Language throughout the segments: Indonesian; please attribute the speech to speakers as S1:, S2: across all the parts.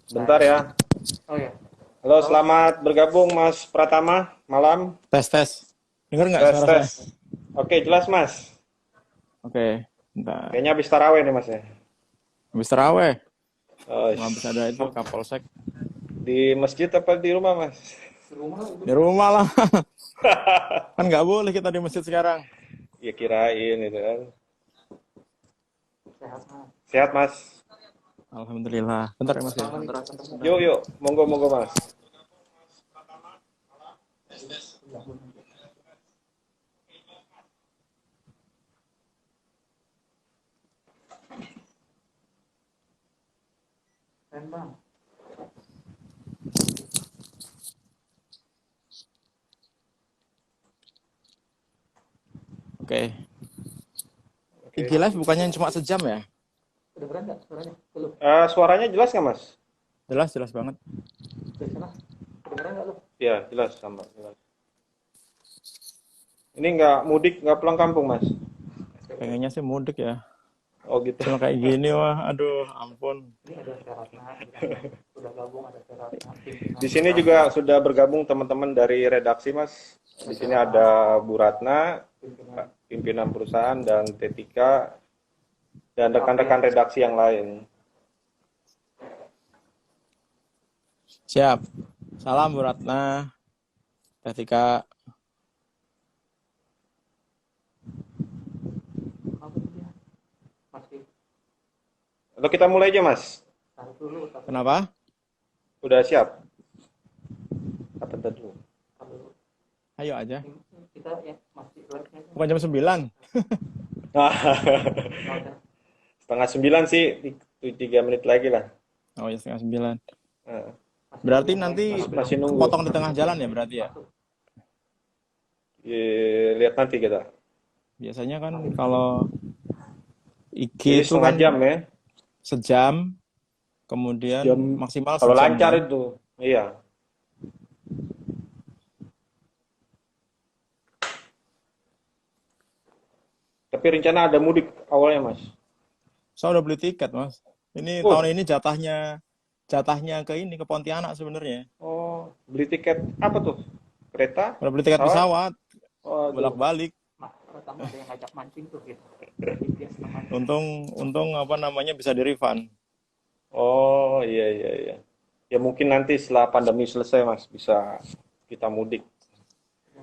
S1: Bentar ya.
S2: Oh ya.
S1: Halo, selamat bergabung Mas Pratama. Malam.
S3: Tes tes. Dengar nggak
S1: Tes
S3: suara
S1: tes.
S3: saya?
S1: Oke, jelas Mas.
S3: Oke, bentar.
S1: Kayaknya habis taraweh nih Mas ya.
S3: Habis terawih.
S1: Oh,
S3: Habis ada itu Kapolsek.
S1: di masjid apa di rumah Mas?
S3: Di rumah lah. Kan nggak boleh kita di masjid sekarang.
S1: Ya kirain itu kan.
S2: Sehat Mas.
S1: Sehat Mas.
S3: Alhamdulillah. Bentar ya Mas ya.
S1: Yuk yuk, monggo monggo Mas.
S2: Keren Bang.
S3: Oke.
S1: Oke.
S3: IG live bukannya cuma sejam ya?
S2: Udah keren nggak suaranya? Belum.
S1: Suaranya jelas nggak Mas?
S3: Jelas jelas banget.
S2: Dari sana. Kedengeran nggak lu?
S1: Ya jelas sama jelas. Ini nggak mudik nggak pulang kampung Mas?
S3: Pengennya sih mudik ya.
S1: Oh gitu.
S3: Cuma kayak gini wah, aduh ampun.
S2: Ini ada Seratna. Udah gabung ada Seratna.
S1: Di sini juga sudah bergabung teman-teman dari redaksi Mas. Di sini ada Bu Ratna, pimpinan perusahaan, dan Tetika, dan rekan-rekan redaksi yang lain.
S3: Siap. Salam Bu Ratna. Ketika
S2: Apa dia? Masih
S1: Lalu kita mulai aja Mas.
S2: taruh dulu.
S3: kenapa?
S1: Udah siap? Apa dulu?
S2: Taruh dulu.
S3: Ayo aja.
S2: Kita ya masih live-nya.
S3: Bukan jam 9.
S1: Setengah 9 sih, 3 menit lagi lah.
S3: Oh ya setengah 9.
S1: Nah,
S3: Berarti nanti
S1: masih nunggu.
S3: potong di tengah jalan ya berarti ya?
S1: Lihat nanti kita.
S3: Biasanya kan kalau IG
S1: Ini
S3: itu
S1: setengah
S3: kan
S1: jam ya.
S3: sejam, kemudian
S1: Jam.
S3: maksimal
S1: Kalau
S3: sejam
S1: lancar
S3: ya.
S1: itu, iya. Tapi rencana ada mudik awalnya Mas.
S3: Saya udah beli tiket mas. Ini
S1: Oh.
S3: tahun ini jatahnya ke ini ke Pontianak sebenarnya.
S1: Oh, beli tiket apa tuh? Kereta?
S3: Udah beli tiket pesawat,
S1: Oh,
S3: bolak-balik.
S2: Pertama ada yang ngajak mancing tuh gitu.
S3: Untung apa namanya bisa di refund.
S1: Oh, iya iya iya. Ya mungkin nanti setelah pandemi selesai Mas bisa kita mudik.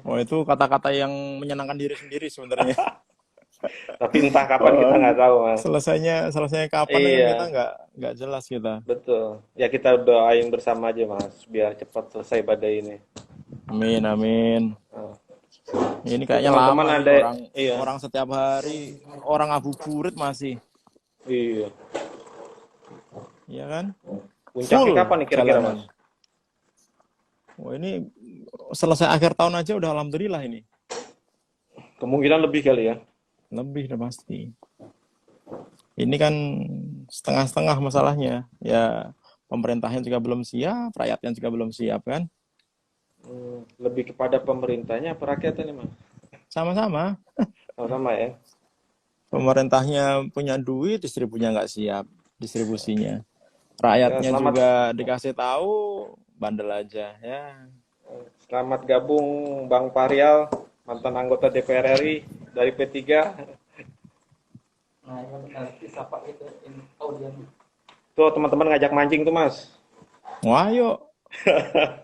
S3: Oh itu kata-kata yang menyenangkan diri sendiri sebenarnya.
S1: Tapi entah kapan kita nggak tahu Mas.
S3: Selesainya kapan
S1: Iya.
S3: kan kita nggak jelas kita.
S1: Betul. Ya kita doain bersama aja Mas biar cepat selesai badai ini.
S3: Amin amin.
S1: Oh.
S3: Ini kayaknya
S1: Teman-teman
S3: lama
S1: ada-
S3: nih,
S1: iya.
S3: orang setiap hari orang ngabuburit masih,
S1: Iya.
S3: ya kan?
S1: Puncaknya
S3: Full
S1: kapan nih kira-kira
S3: jalanan.
S1: Mas?
S3: Wah ini selesai akhir tahun aja udah alhamdulillah ini.
S1: Kemungkinan lebih kali ya.
S3: Lebih udah pasti. Ini kan setengah-setengah masalahnya. Ya pemerintahnya juga belum siap, rakyatnya juga belum siap kan?
S1: Lebih kepada pemerintahnya apa rakyatnya nih Mas?
S3: Sama-sama.
S1: Sama-sama ya.
S3: Pemerintahnya punya duit, distribusinya nggak siap, distribusinya. Rakyatnya
S1: Ya, selamat.
S3: juga dikasih tahu, bandel aja ya.
S1: Selamat gabung Bang Parial, mantan anggota DPR RI dari P3.
S2: Nah, yang nanti sapa itu audien.
S1: Tuh teman-teman ngajak mancing tuh Mas.
S3: Wah yuk.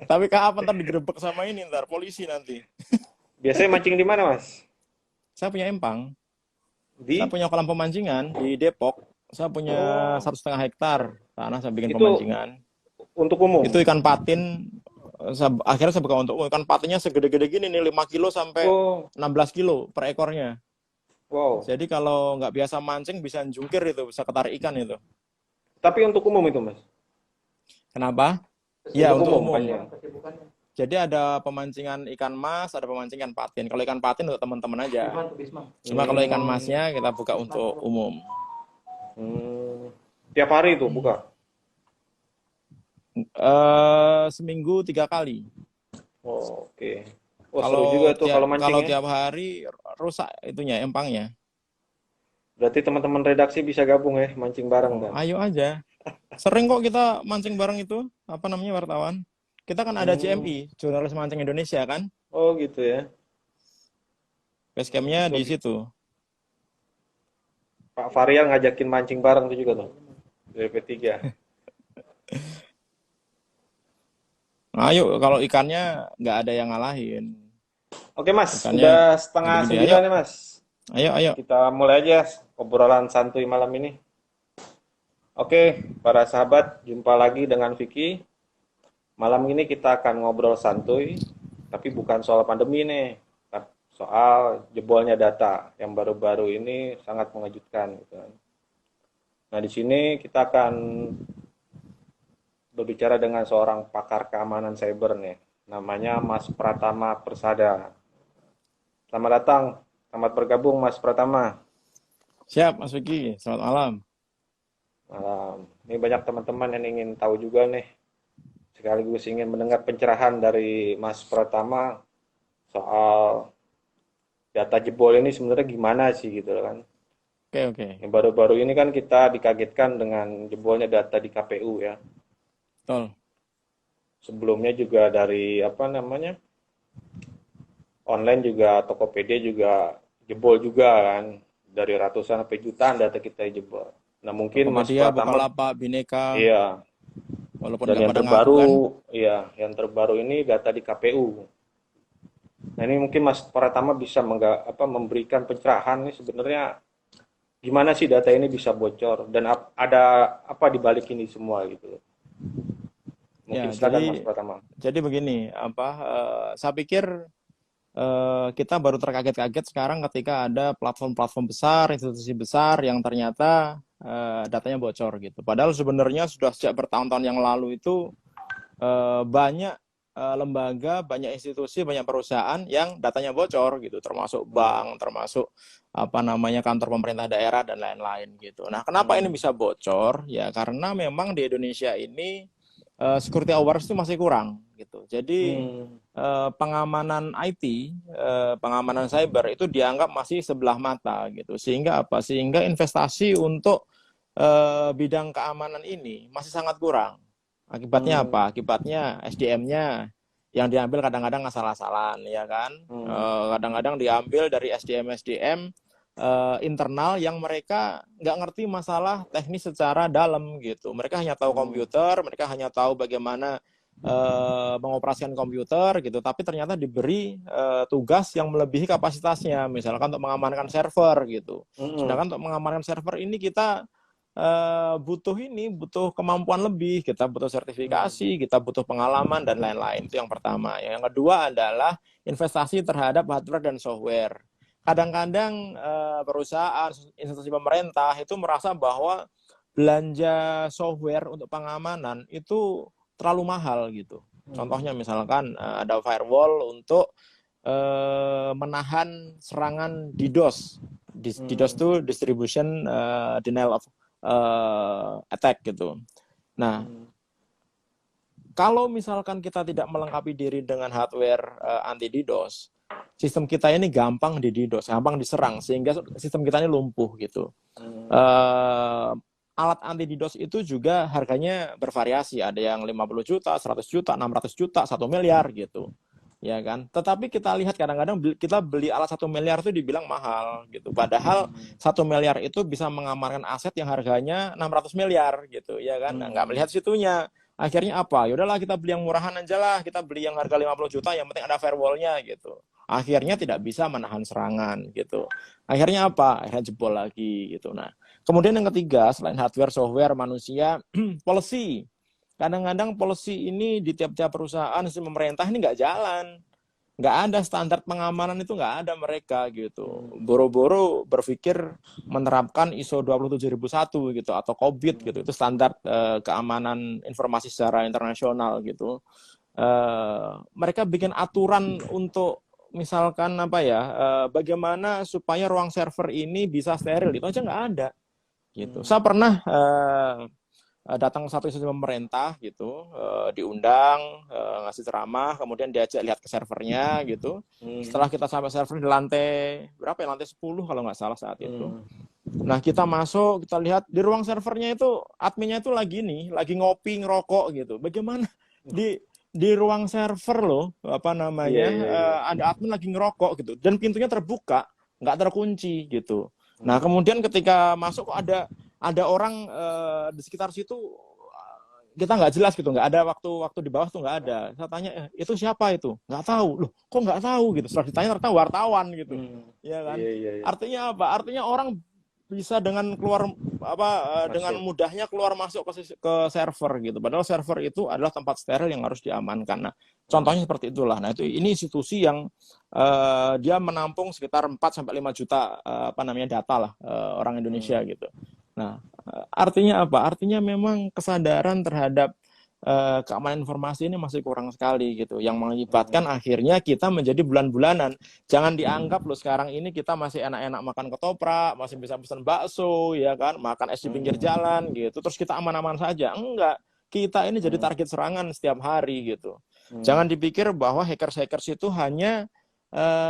S3: Tapi kapan ntar digerebek sama ini ntar polisi nanti.
S1: Biasanya mancing di mana Mas?
S3: Saya punya empang,
S1: Di
S3: saya punya kolam pemancingan di Depok. Saya punya 1,5 hektar tanah, saya bikin
S1: Itu
S3: pemancingan.
S1: untuk umum.
S3: Itu ikan patin. Akhirnya saya buka untuk ikan patinnya segede-gede gini nih, 5 kilo sampai
S1: Oh,
S3: 16 kilo per ekornya.
S1: wow.
S3: Jadi kalau nggak biasa mancing bisa jungkir itu, bisa ketarik ikan itu.
S1: Tapi untuk umum itu Mas.
S3: Kenapa? Iya
S1: Untuk
S3: untuk
S1: umum,
S3: umum.
S1: kan, ya?
S2: Kesibukannya.
S3: Jadi ada pemancingan ikan mas, ada pemancingan patin. Kalau ikan patin untuk teman-teman aja.
S2: Bisman.
S3: Cuma kalau ikan masnya kita buka untuk umum.
S1: Tiap hari itu buka.
S3: Seminggu 3 kali.
S1: Oh, oke. Oh, seru juga tuh kalau mancing
S3: kalau
S1: ya.
S3: tiap hari rusak itunya empangnya.
S1: Berarti teman-teman redaksi bisa gabung ya mancing bareng kan.
S3: Ayo aja. Sering kok kita mancing bareng itu, apa namanya, wartawan. Kita kan ada JMI, Jurnalis Mancing Indonesia kan.
S1: Oh gitu ya.
S3: Base camp-nya di situ.
S1: Pak Farial ngajakin mancing bareng tuh juga tuh dari P3.
S3: Nah, ayo kalau ikannya nggak ada yang ngalahin.
S1: Oke Mas,
S3: Ikannya
S1: udah setengah
S3: gede-gede. Ayo,
S1: 9 nih Mas.
S3: ayo.
S1: Kita mulai aja obrolan santuy malam ini. Oke, para sahabat, jumpa lagi dengan Vicky. Malam ini kita akan ngobrol santuy, tapi bukan soal pandemi nih, tapi soal jebolnya data yang baru-baru ini sangat mengejutkan. Gitu kan. Nah, di sini kita akan berbicara dengan seorang pakar keamanan cyber nih, namanya Mas Pratama Persada. Selamat datang, selamat bergabung Mas Pratama.
S3: Siap, Mas Vicky. Selamat malam.
S1: Malam. Ini banyak teman-teman yang ingin tahu juga nih, sekaligus ingin mendengar pencerahan dari Mas Pratama soal data jebol ini sebenarnya gimana sih gitu kan.
S3: Oke.
S1: Yang baru-baru ini kan kita dikagetkan dengan jebolnya data di KPU ya.
S3: Betul.
S1: Sebelumnya juga dari apa namanya online juga Tokopedia juga jebol juga kan, dari ratusan sampai jutaan data kita jebol. Nah mungkin Mas
S3: Tokopedia,
S1: Pratama,
S3: Bukalapak, Bineka,
S1: iya.
S3: walaupun
S1: Dan
S3: nggak
S1: yang
S3: pada ngaku kan.
S1: terbaru, iya, yang terbaru ini data di KPU. Nah ini mungkin Mas Pratama bisa memberikan pencerahan nih sebenarnya gimana sih data ini bisa bocor dan ada apa di balik ini semua gitu.
S3: Ya,
S1: Mungkin silakan Mas Pratama.
S3: jadi begini, saya pikir kita baru terkaget-kaget sekarang ketika ada platform-platform besar, institusi besar yang ternyata datanya bocor gitu. Padahal sebenarnya sudah sejak bertahun-tahun yang lalu itu banyak lembaga, banyak institusi, banyak perusahaan yang datanya bocor gitu, termasuk bank, termasuk apa namanya kantor pemerintah daerah dan lain-lain gitu. Nah, kenapa ini bisa bocor? Ya karena memang di Indonesia ini security awareness itu masih kurang gitu. Jadi pengamanan IT, pengamanan cyber itu dianggap masih sebelah mata gitu. Sehingga apa? Sehingga investasi untuk bidang keamanan ini masih sangat kurang. Akibatnya apa? Akibatnya SDM-nya yang diambil kadang-kadang asal-asalan, ya kan? Kadang-kadang diambil dari SDM internal yang mereka nggak ngerti masalah teknis secara dalam gitu. Mereka hanya tahu komputer, mereka hanya tahu bagaimana mengoperasikan komputer gitu, tapi ternyata diberi tugas yang melebihi kapasitasnya, misalkan untuk mengamankan server gitu. Sedangkan untuk mengamankan server ini kita butuh kemampuan lebih, kita butuh sertifikasi, kita butuh pengalaman dan lain-lain. Itu yang pertama. Yang kedua adalah investasi terhadap hardware dan software. Kadang-kadang perusahaan, institusi pemerintah itu merasa bahwa belanja software untuk pengamanan itu terlalu mahal gitu. Contohnya misalkan ada firewall untuk menahan serangan DDoS. DDoS itu distribution denial of attack gitu. Nah, kalau misalkan kita tidak melengkapi diri dengan hardware anti DDoS, sistem kita ini gampang di DDoS, gampang diserang, sehingga sistem kita ini lumpuh gitu. Alat anti DDoS itu juga harganya bervariasi, ada yang 50 juta, 100 juta, 600 juta, 1 miliar gitu. Ya kan? Tetapi kita lihat kadang-kadang kita beli alat 1 miliar itu dibilang mahal gitu. Padahal 1 miliar itu bisa mengamankan aset yang harganya 600 miliar gitu, ya kan? Nggak melihat situnya. Akhirnya apa? Yaudahlah kita beli yang murahan aja lah, kita beli yang harga 50 juta, yang penting ada firewall-nya gitu. Akhirnya tidak bisa menahan serangan gitu. Akhirnya apa? Akhirnya jebol lagi gitu. Nah, kemudian yang ketiga, selain hardware, software, manusia, policy. Kadang-kadang policy ini di tiap-tiap perusahaan, sistem pemerintah ini nggak jalan. Nggak ada standar pengamanan, itu nggak ada mereka gitu. Boro-boro berpikir menerapkan ISO 27001 gitu atau COBIT gitu. Itu standar keamanan informasi secara internasional gitu. Mereka bikin aturan untuk misalkan bagaimana supaya ruang server ini bisa steril, itu aja nggak ada gitu. Saya pernah datang ke satu institusi pemerintah gitu, diundang ngasih ceramah, kemudian diajak lihat ke servernya gitu. Setelah kita sampai server di lantai berapa ya, lantai 10 kalau nggak salah saat itu. Nah, kita masuk, kita lihat di ruang servernya itu adminnya itu lagi ngopi, ngerokok gitu. Bagaimana di ruang server loh, apa
S1: Iya,
S3: namanya,
S1: iya, iya.
S3: ada admin lagi ngerokok gitu, dan pintunya terbuka, nggak terkunci gitu. Nah,
S1: Hmm.
S3: kemudian ketika masuk kok ada orang di sekitar situ, kita nggak jelas gitu, nggak ada waktu di bawah tuh nggak ada. Saya tanya, itu siapa itu? Nggak tahu. Loh, kok nggak tahu gitu? Setelah ditanya ternyata wartawan gitu,
S1: Hmm.
S3: ya kan?
S1: Iya, iya, iya.
S3: Artinya apa? Artinya orang bisa dengan keluar apa dengan
S1: Masuk.
S3: mudahnya keluar masuk ke server gitu. Padahal server itu adalah tempat steril yang harus diamankan. Nah, contohnya seperti itulah. Nah, ini institusi yang dia menampung sekitar 4 sampai 5 juta apa namanya data lah orang Indonesia
S1: Hmm.
S3: gitu. Nah, artinya apa? Artinya memang kesadaran terhadap keamanan informasi ini masih kurang sekali gitu, yang mengakibatkan
S1: Hmm.
S3: akhirnya kita menjadi bulan-bulanan. Jangan dianggap loh sekarang ini kita masih enak-enak makan ketoprak, masih bisa pesan bakso, ya kan, makan es di pinggir
S1: Hmm.
S3: jalan gitu, terus kita aman-aman saja. Enggak, kita ini jadi
S1: Hmm.
S3: target serangan setiap hari gitu.
S1: Hmm.
S3: Jangan dipikir bahwa hackers-hackers itu hanya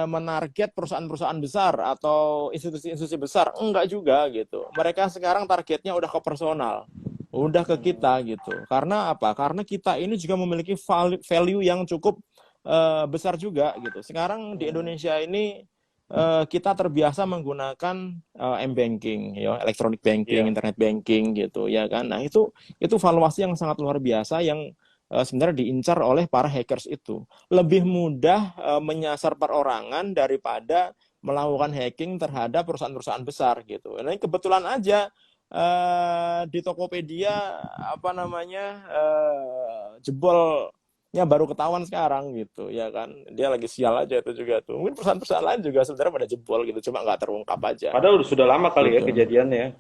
S3: menarget perusahaan-perusahaan besar atau institusi-institusi besar, enggak juga gitu. Mereka sekarang targetnya udah ke personal, udah ke
S1: Hmm.
S3: kita gitu. Karena apa? Karena kita ini juga memiliki value yang cukup besar juga gitu. Sekarang di
S1: Hmm.
S3: Indonesia ini kita terbiasa menggunakan m-banking, ya, electronic banking,
S1: Iya.
S3: internet banking gitu, ya kan. Nah, itu valuasi yang sangat luar biasa yang sebenarnya diincar oleh para hackers itu. Lebih mudah menyasar perorangan daripada melakukan hacking terhadap perusahaan-perusahaan besar gitu. Nah, ini kebetulan aja di Tokopedia apa namanya jebolnya baru ketahuan sekarang gitu, ya kan. Dia lagi sial aja itu juga tuh. Mungkin perusahaan-perusahaan lain juga sebenarnya pada jebol gitu, cuma nggak terungkap aja
S1: Padahal sudah lama kali ya
S3: gitu.
S1: kejadiannya.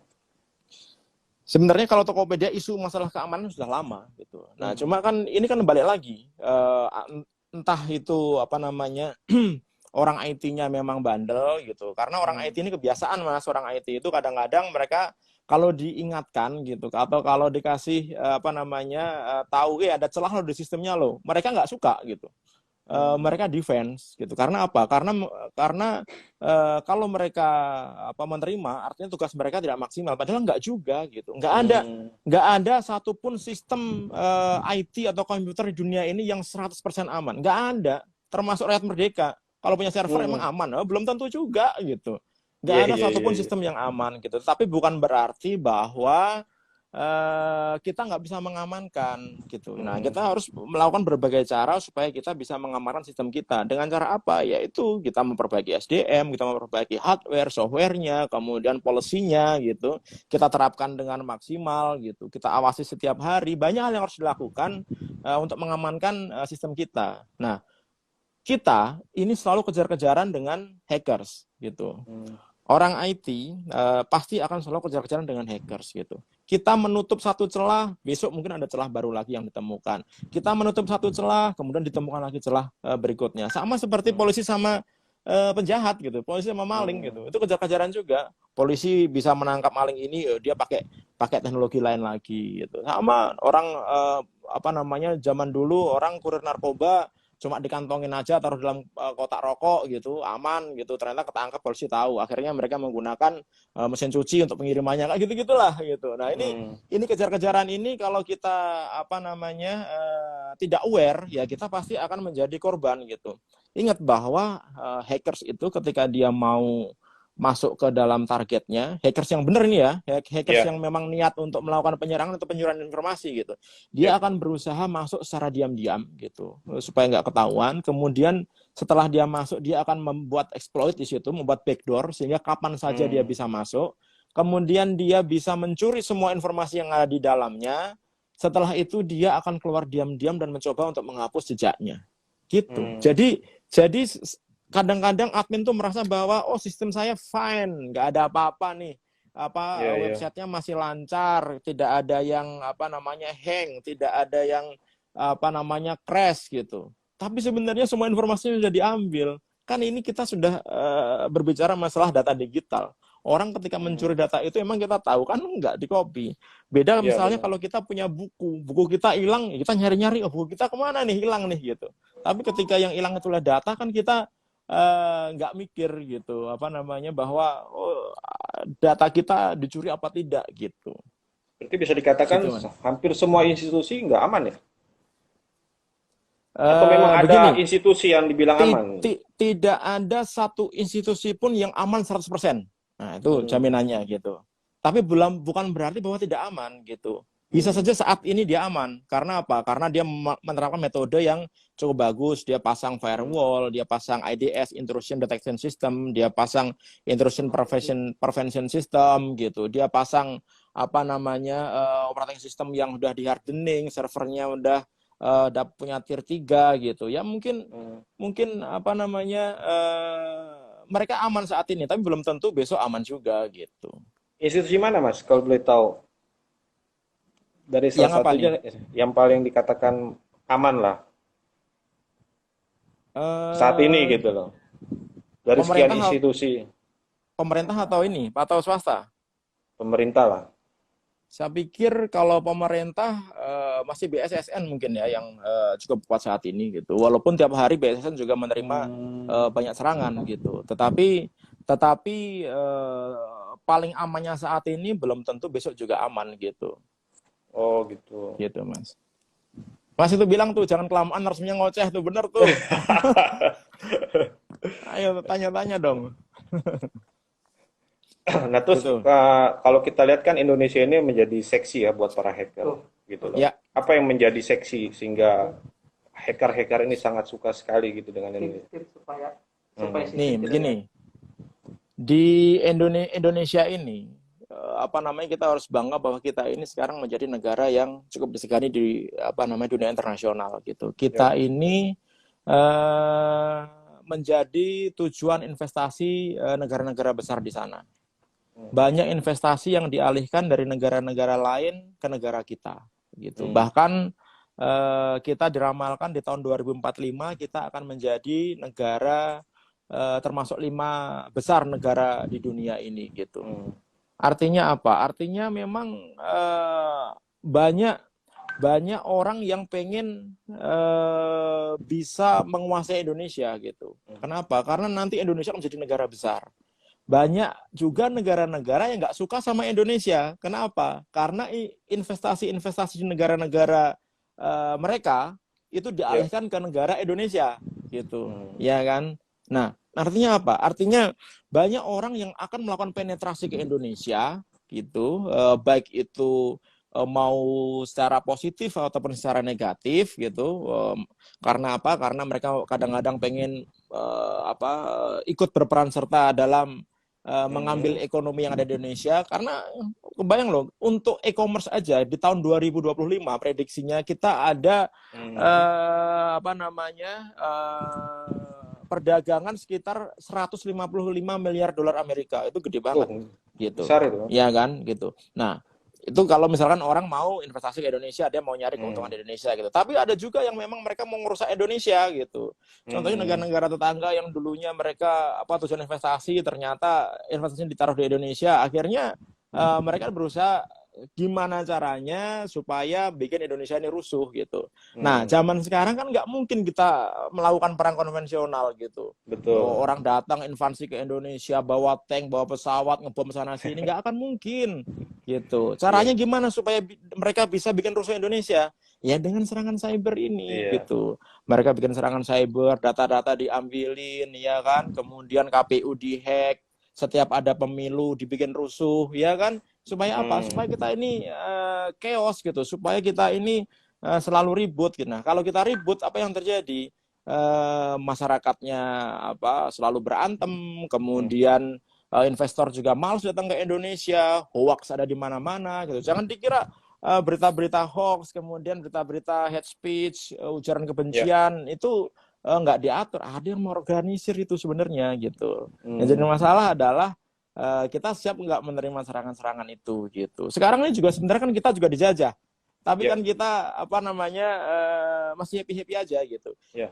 S3: Sebenarnya kalau Tokopedia isu masalah keamanan sudah lama gitu. Nah,
S1: Hmm.
S3: cuma kan ini kan balik lagi, entah itu apa namanya orang IT-nya memang bandel gitu. Karena orang
S1: Hmm.
S3: IT ini kebiasaan Mas, orang IT itu kadang-kadang mereka kalau diingatkan gitu atau kalau dikasih apa namanya tahu ada celah lo di sistemnya lo, mereka nggak suka gitu.
S1: Hmm.
S3: Mereka defense gitu. Karena apa? Karena kalau mereka apa menerima, artinya tugas mereka tidak maksimal. Padahal nggak juga gitu.
S1: Hmm.
S3: Nggak ada satupun sistem IT atau komputer di dunia ini yang 100% aman. Nggak ada. Termasuk rakyat merdeka. Kalau punya server emang
S1: Hmm.
S3: aman? Belum tentu juga gitu. Nggak
S1: Iya,
S3: ada
S1: iya, iya,
S3: satupun
S1: iya.
S3: sistem yang aman gitu. Tapi bukan berarti bahwa kita nggak bisa mengamankan gitu. Nah,
S1: Hmm.
S3: kita harus melakukan berbagai cara supaya kita bisa mengamankan sistem kita. Dengan cara apa? Yaitu kita memperbaiki SDM, kita memperbaiki hardware, softwarenya, kemudian policy-nya gitu. Kita terapkan dengan maksimal gitu. Kita awasi setiap hari. Banyak hal yang harus dilakukan untuk mengamankan sistem kita. Nah, kita ini selalu kejar-kejaran dengan hackers gitu.
S1: Hmm.
S3: Orang IT pasti akan selalu kejar-kejaran dengan hackers gitu. Kita menutup satu celah, besok mungkin ada celah baru lagi yang ditemukan. Kita menutup satu celah, kemudian ditemukan lagi celah berikutnya. Sama seperti
S1: Hmm.
S3: polisi sama penjahat gitu, polisi sama maling gitu.
S1: Hmm.
S3: Itu kejar-kejaran juga. Polisi bisa menangkap maling ini, dia pakai pakai teknologi lain lagi gitu. Sama orang apa namanya zaman dulu orang kurir narkoba cuma dikantongin aja taruh dalam kotak rokok gitu aman gitu, ternyata ketangkap polisi tahu, akhirnya mereka menggunakan mesin cuci untuk pengirimannya kayak gitu gitulah gitu. Nah,
S1: Hmm.
S3: ini kejar-kejaran ini kalau kita apa namanya tidak aware ya kita pasti akan menjadi korban gitu. Ingat bahwa hackers itu ketika dia mau masuk ke dalam targetnya, hackers yang benar ini ya, hackers
S1: Ya,
S3: yang memang niat untuk melakukan penyerangan atau penyuran informasi gitu, dia
S1: ya.
S3: akan berusaha masuk secara diam-diam gitu supaya nggak ketahuan. Kemudian setelah dia masuk, dia akan membuat exploit di situ, membuat backdoor sehingga kapan saja dia
S1: Hmm.
S3: bisa masuk. Kemudian dia bisa mencuri semua informasi yang ada di dalamnya. Setelah itu dia akan keluar diam-diam dan mencoba untuk menghapus jejaknya gitu.
S1: Hmm.
S3: Jadi kadang-kadang admin tuh merasa bahwa oh sistem saya fine, nggak ada apa-apa nih,
S1: Ya,
S3: apa
S1: ya.
S3: websitenya masih lancar, tidak ada yang apa namanya hang, tidak ada yang apa namanya crash gitu. Tapi sebenarnya semua informasinya sudah diambil. Kan ini kita sudah berbicara masalah data digital. Orang ketika
S1: Hmm.
S3: mencuri data itu emang kita tahu kan enggak di copy. Beda
S1: Ya,
S3: misalnya
S1: benar.
S3: kalau kita punya buku kita hilang, kita nyari-nyari oh buku kita kemana nih hilang nih gitu. Tapi ketika yang hilang itulah data kan kita nggak mikir gitu, apa namanya, bahwa oh, data kita dicuri apa tidak gitu.
S1: Berarti bisa dikatakan
S3: Gitu, Mas.
S1: hampir semua institusi nggak aman ya? Atau memang ada
S3: Begini,
S1: institusi yang dibilang aman?
S3: tidak ada satu institusi pun yang aman 100%. Nah, itu
S1: Hmm.
S3: jaminannya gitu. Tapi bukan berarti bahwa tidak aman gitu. Bisa
S1: Hmm.
S3: saja saat ini dia aman. Karena apa? Karena dia menerapkan metode yang cukup bagus. Dia pasang
S1: Hmm.
S3: firewall, dia pasang IDS, intrusion detection system, dia pasang intrusion prevention system gitu. Dia pasang apa namanya operating system yang udah di hardening, servernya udah punya tier 3 gitu. Ya mungkin
S1: Hmm.
S3: mungkin apa namanya mereka aman saat ini, tapi belum tentu besok aman juga gitu.
S1: Institusi mana Mas? Kalau boleh tahu dari salah
S3: Yang apa nih?
S1: satunya yang paling dikatakan aman lah saat ini
S3: Eh,
S1: gitu loh. Dari sekian
S3: pemerintah
S1: institusi
S3: pemerintah atau ini atau swasta?
S1: pemerintah lah.
S3: Saya pikir kalau pemerintah masih BSSN mungkin ya yang cukup kuat saat ini gitu. Walaupun tiap hari BSSN juga menerima
S1: Hmm.
S3: banyak serangan gitu. Tetapi paling amannya saat ini belum tentu besok juga aman gitu.
S1: Oh gitu.
S3: Gitu, Mas. Mas itu bilang tuh jangan kelamaan resminya ngoceh tuh, bener tuh. Ayo tanya-tanya dong.
S1: Nah terus
S3: Gitu.
S1: kalau kita lihat kan Indonesia ini menjadi seksi ya buat para hacker
S2: Tuh,
S1: gitu
S2: tuh.
S1: loh.
S3: Ya,
S1: Apa yang menjadi seksi sehingga hacker-hacker ini sangat suka sekali gitu dengan ini?
S2: Tips-tips supaya
S1: Hmm.
S3: nih
S2: sistem tidak
S3: begini. Di Indonesia ini apa namanya, kita harus bangga bahwa kita ini sekarang menjadi negara yang cukup disegani di apa namanya dunia internasional gitu.
S1: Ya.
S3: Kita ini menjadi tujuan investasi negara-negara besar di sana.
S1: Hmm.
S3: Banyak investasi yang dialihkan dari negara-negara lain ke negara kita gitu.
S1: Hmm.
S3: Bahkan kita diramalkan di tahun 2045 kita akan menjadi negara termasuk 5 besar negara di dunia ini gitu.
S1: Hmm.
S3: Artinya apa? Artinya memang banyak banyak orang yang pengen bisa menguasai Indonesia gitu. Kenapa? Karena nanti Indonesia akan menjadi negara besar. Banyak juga negara-negara yang nggak suka sama Indonesia. Kenapa? Karena investasi-investasi di negara-negara mereka itu
S1: Ya.
S3: dialihkan ke negara Indonesia gitu,
S1: Hmm.
S3: ya kan? Nah, artinya apa? Artinya banyak orang yang akan melakukan penetrasi ke Indonesia gitu, baik itu mau secara positif ataupun secara negatif gitu. Karena apa? Karena mereka kadang-kadang pengen ikut berperan serta dalam mengambil
S1: Hmm.
S3: ekonomi yang ada di Indonesia. Karena kebayang loh, untuk e-commerce aja di tahun 2025 prediksinya kita ada
S1: Hmm.
S3: apa namanya perdagangan sekitar 155 miliar dolar Amerika. Itu gede banget
S1: Oh,
S3: gitu.
S1: besar itu.
S3: Ya kan gitu. Nah, itu kalau misalkan orang mau investasi ke Indonesia, dia mau nyari keuntungan
S1: Hmm.
S3: di Indonesia gitu. Tapi ada juga yang memang mereka mau ngerusak Indonesia gitu. Contohnya
S1: Hmm.
S3: negara-negara tetangga yang dulunya mereka tujuan investasi, ternyata investasinya ditaruh di Indonesia, akhirnya mereka berusaha gimana caranya supaya bikin Indonesia ini rusuh gitu. Nah,
S1: Hmm.
S3: zaman sekarang kan nggak mungkin kita melakukan perang konvensional gitu.
S1: Betul.
S3: Orang datang invasi ke Indonesia, bawa tank, bawa pesawat, ngebom sana sini, nggak akan mungkin gitu.
S1: Iya.
S3: Caranya gimana supaya mereka bisa bikin rusuh Indonesia? Ya dengan serangan cyber ini
S1: Iya.
S3: gitu. Mereka bikin serangan cyber, data-data diambilin, ya kan? Kemudian KPU dihack, setiap ada pemilu dibikin rusuh, ya kan? Supaya apa? Supaya
S1: Hmm.
S3: kita ini chaos gitu, supaya kita ini selalu ribut gitu. Nah, kalau kita ribut, apa yang terjadi? Masyarakatnya selalu berantem,
S1: Hmm.
S3: kemudian investor juga malas datang ke Indonesia, hoax ada di mana-mana gitu. Jangan dikira berita-berita hoax, kemudian berita-berita hate speech, ujaran
S1: Ya.
S3: kebencian itu nggak diatur. Ada yang mengorganisir itu sebenarnya gitu. Yang jadi
S1: Hmm.
S3: masalah adalah kita siap nggak menerima serangan-serangan itu gitu. Sekarang ini juga sebenarnya kan kita juga dijajah, tapi
S1: Ya.
S3: kan kita masih happy happy aja gitu.
S1: Ya.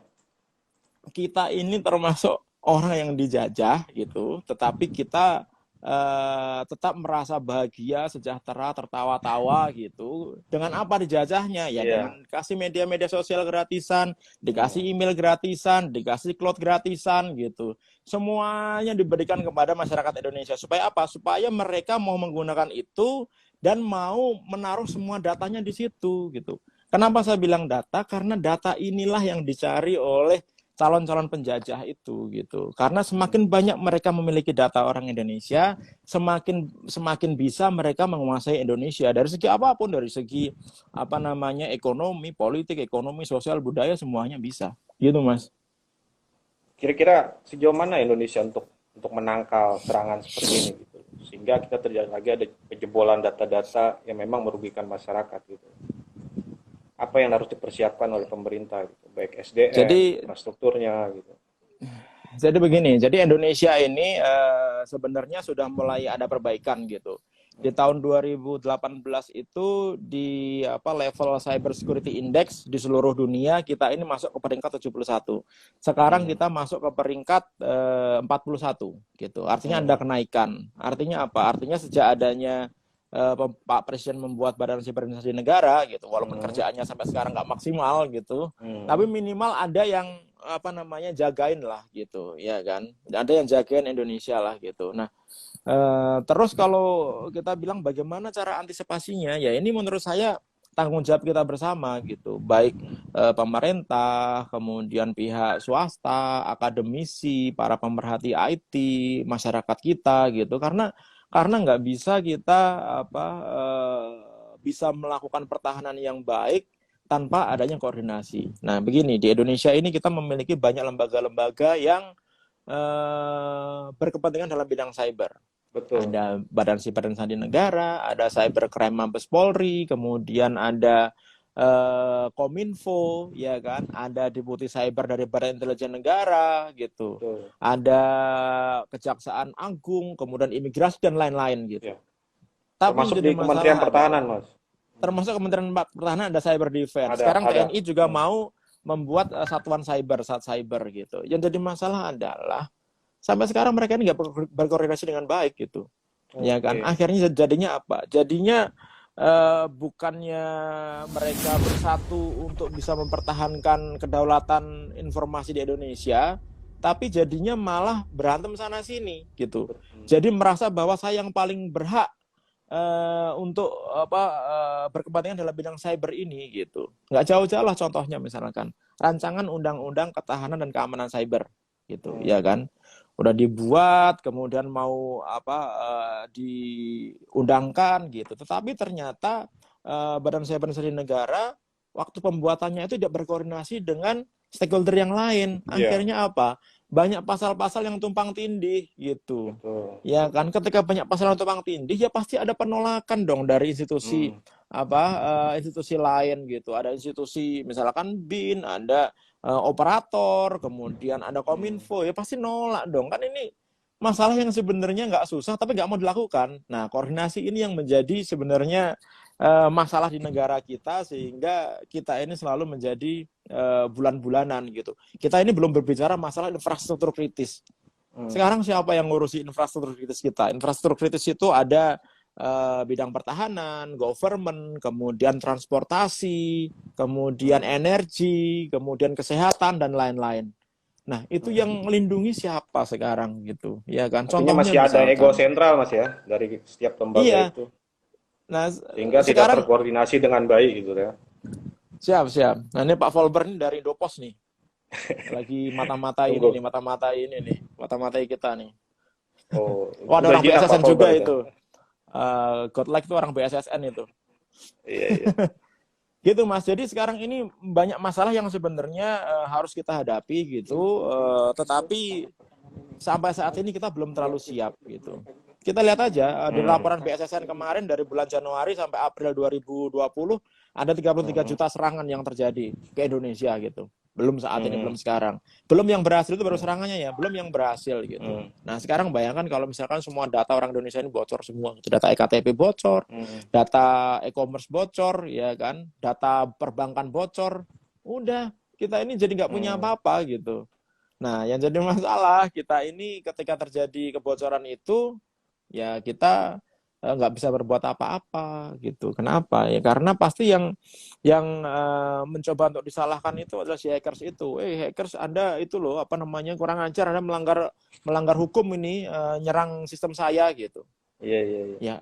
S3: Kita ini termasuk orang yang dijajah gitu, tetapi kita tetap merasa bahagia, sejahtera, tertawa-tawa gitu. Dengan apa dijajahnya? Ya
S1: Iya.
S3: dengan kasih media-media sosial gratisan, dikasih
S1: Hmm.
S3: email gratisan, dikasih cloud gratisan gitu. Semuanya diberikan kepada masyarakat Indonesia. Supaya apa? Supaya mereka mau menggunakan itu dan mau menaruh semua datanya di situ gitu. Kenapa saya bilang data? Karena data inilah yang dicari oleh calon-calon penjajah itu gitu. Karena semakin banyak mereka memiliki data orang Indonesia, semakin bisa mereka menguasai Indonesia dari segi apapun, dari segi apa namanya ekonomi, politik, ekonomi, sosial, budaya semuanya bisa. Gitu, Mas.
S1: Kira-kira sejauh mana Indonesia untuk menangkal serangan seperti ini gitu, sehingga kita terjadi lagi ada penjebolan data-data yang memang merugikan masyarakat gitu. Apa yang harus dipersiapkan oleh pemerintah gitu, baik SDM,
S3: Jadi
S1: infrastrukturnya gitu.
S3: Jadi begini, jadi Indonesia ini sebenarnya sudah mulai ada perbaikan gitu. Di tahun 2018 itu di apa level Cyber Security Index di seluruh dunia kita ini masuk ke peringkat 71. Sekarang
S1: Hmm.
S3: kita masuk ke peringkat 41 gitu. Artinya ada
S1: Hmm.
S3: kenaikan. Artinya apa? Artinya sejak adanya Pak Presiden membuat Badan Siberorganisasi Negara gitu, walaupun
S1: Hmm.
S3: kerjaannya sampai sekarang nggak maksimal gitu, tapi
S1: Hmm.
S3: minimal ada yang apa namanya jagain lah gitu, ya kan, ada yang jagain Indonesia lah gitu. Nah, terus kalau kita bilang bagaimana cara antisipasinya, ya ini menurut saya tanggung jawab kita bersama gitu, baik pemerintah, kemudian pihak swasta, akademisi, para pemerhati IT, masyarakat kita gitu, karena nggak bisa kita apa bisa melakukan pertahanan yang baik tanpa adanya koordinasi. Nah, begini, di Indonesia ini kita memiliki banyak lembaga-lembaga yang berkepentingan dalam bidang cyber.
S1: Betul.
S3: Ada Badan Siber dan Sandi Negara, ada Cybercrime Mabes Polri, kemudian ada Kominfo, ya kan, ada Deputi Cyber dari Badan Intelijen Negara, gitu.
S1: Betul.
S3: Ada Kejaksaan Agung, kemudian imigrasi dan lain-lain gitu.
S1: Ya.
S3: Tapi
S1: Termasuk
S3: menjadi
S1: di Kementerian
S3: masalah
S1: Pertahanan,
S3: adalah
S1: Mas.
S3: termasuk Kementerian Pertahanan ada Cyber Defense.
S1: Ada,
S3: Sekarang
S1: ada.
S3: TNI juga mau membuat satuan cyber, sat cyber gitu. Yang jadi masalah adalah sampai sekarang mereka ini nggak berkoordinasi dengan baik gitu, ya kan?
S1: Oke.
S3: Akhirnya jadinya apa? Jadinya bukannya mereka bersatu untuk bisa mempertahankan kedaulatan informasi di Indonesia, tapi jadinya malah berantem sana sini gitu. Jadi merasa bahwa saya yang paling berhak untuk apa berkepentingan dalam bidang cyber ini gitu. Nggak jauh-jauh lah contohnya misalkan rancangan undang-undang ketahanan dan keamanan cyber gitu, ya kan? Udah dibuat, kemudian mau apa diundangkan gitu. Tetapi ternyata Badan Cyber Negara waktu pembuatannya itu tidak berkoordinasi dengan stakeholder yang lain.
S1: Iya.
S3: Akhirnya apa? Banyak pasal-pasal yang tumpang tindih gitu.
S1: Betul.
S3: Ya kan, ketika banyak pasal yang tumpang tindih ya pasti ada penolakan dong dari institusi
S1: Hmm.
S3: apa institusi lain gitu. Ada institusi misalkan BIN, ada operator, kemudian ada Kominfo, ya pasti nolak dong. Kan ini masalah yang sebenarnya nggak susah tapi nggak mau dilakukan. Nah, koordinasi ini yang menjadi sebenarnya masalah di negara kita sehingga kita ini selalu menjadi bulan-bulanan gitu. Kita ini belum berbicara masalah infrastruktur kritis. Sekarang siapa yang ngurusi infrastruktur kritis kita? Infrastruktur kritis itu ada bidang pertahanan, government, kemudian transportasi, kemudian energi, kemudian kesehatan dan lain-lain. Nah, itu yang melindungi siapa sekarang gitu, ya kan?
S1: Artinya
S3: Contohnya
S1: masih ada ego
S3: misalkan.
S1: sentral, Mas, ya, dari setiap lembaga
S3: Iya.
S1: itu.
S3: Nah,
S1: Sehingga tidak
S3: sekarang
S1: terkoordinasi dengan baik gitu ya.
S3: siap. Nah, ini Pak Volber ini dari Indopos nih. Lagi mata-matai
S1: Tunggu.
S3: nih, mata-matai kita nih.
S1: Oh,
S3: Oh, ada
S1: udah
S3: orang
S1: jinak Pak
S3: BSSN juga
S1: Faber
S3: itu. Godlike itu orang BSSN itu.
S1: Iya, iya.
S3: Gitu Mas. Jadi sekarang ini banyak masalah yang sebenarnya harus kita hadapi gitu. Tetapi sampai saat ini kita belum terlalu siap gitu. Kita lihat aja di laporan BSSN kemarin dari bulan Januari sampai April 2020 ada 33 juta serangan yang terjadi ke Indonesia gitu. Belum saat ini, belum sekarang. Belum yang berhasil itu baru serangannya ya, belum yang berhasil gitu. Nah, sekarang bayangkan kalau misalkan semua data orang Indonesia ini bocor semua. Data EKTP bocor, data e-commerce bocor, ya kan? Data perbankan bocor. Udah, kita ini jadi nggak punya apa-apa gitu. Nah, yang jadi masalah kita ini ketika terjadi kebocoran itu ya kita nggak bisa berbuat apa-apa gitu. Kenapa? Ya karena pasti yang mencoba untuk disalahkan itu adalah si hackers itu. Hackers Anda itu loh apa namanya kurang ajar, Anda melanggar hukum ini, nyerang sistem saya gitu.
S1: Iya, iya, iya.
S3: Ya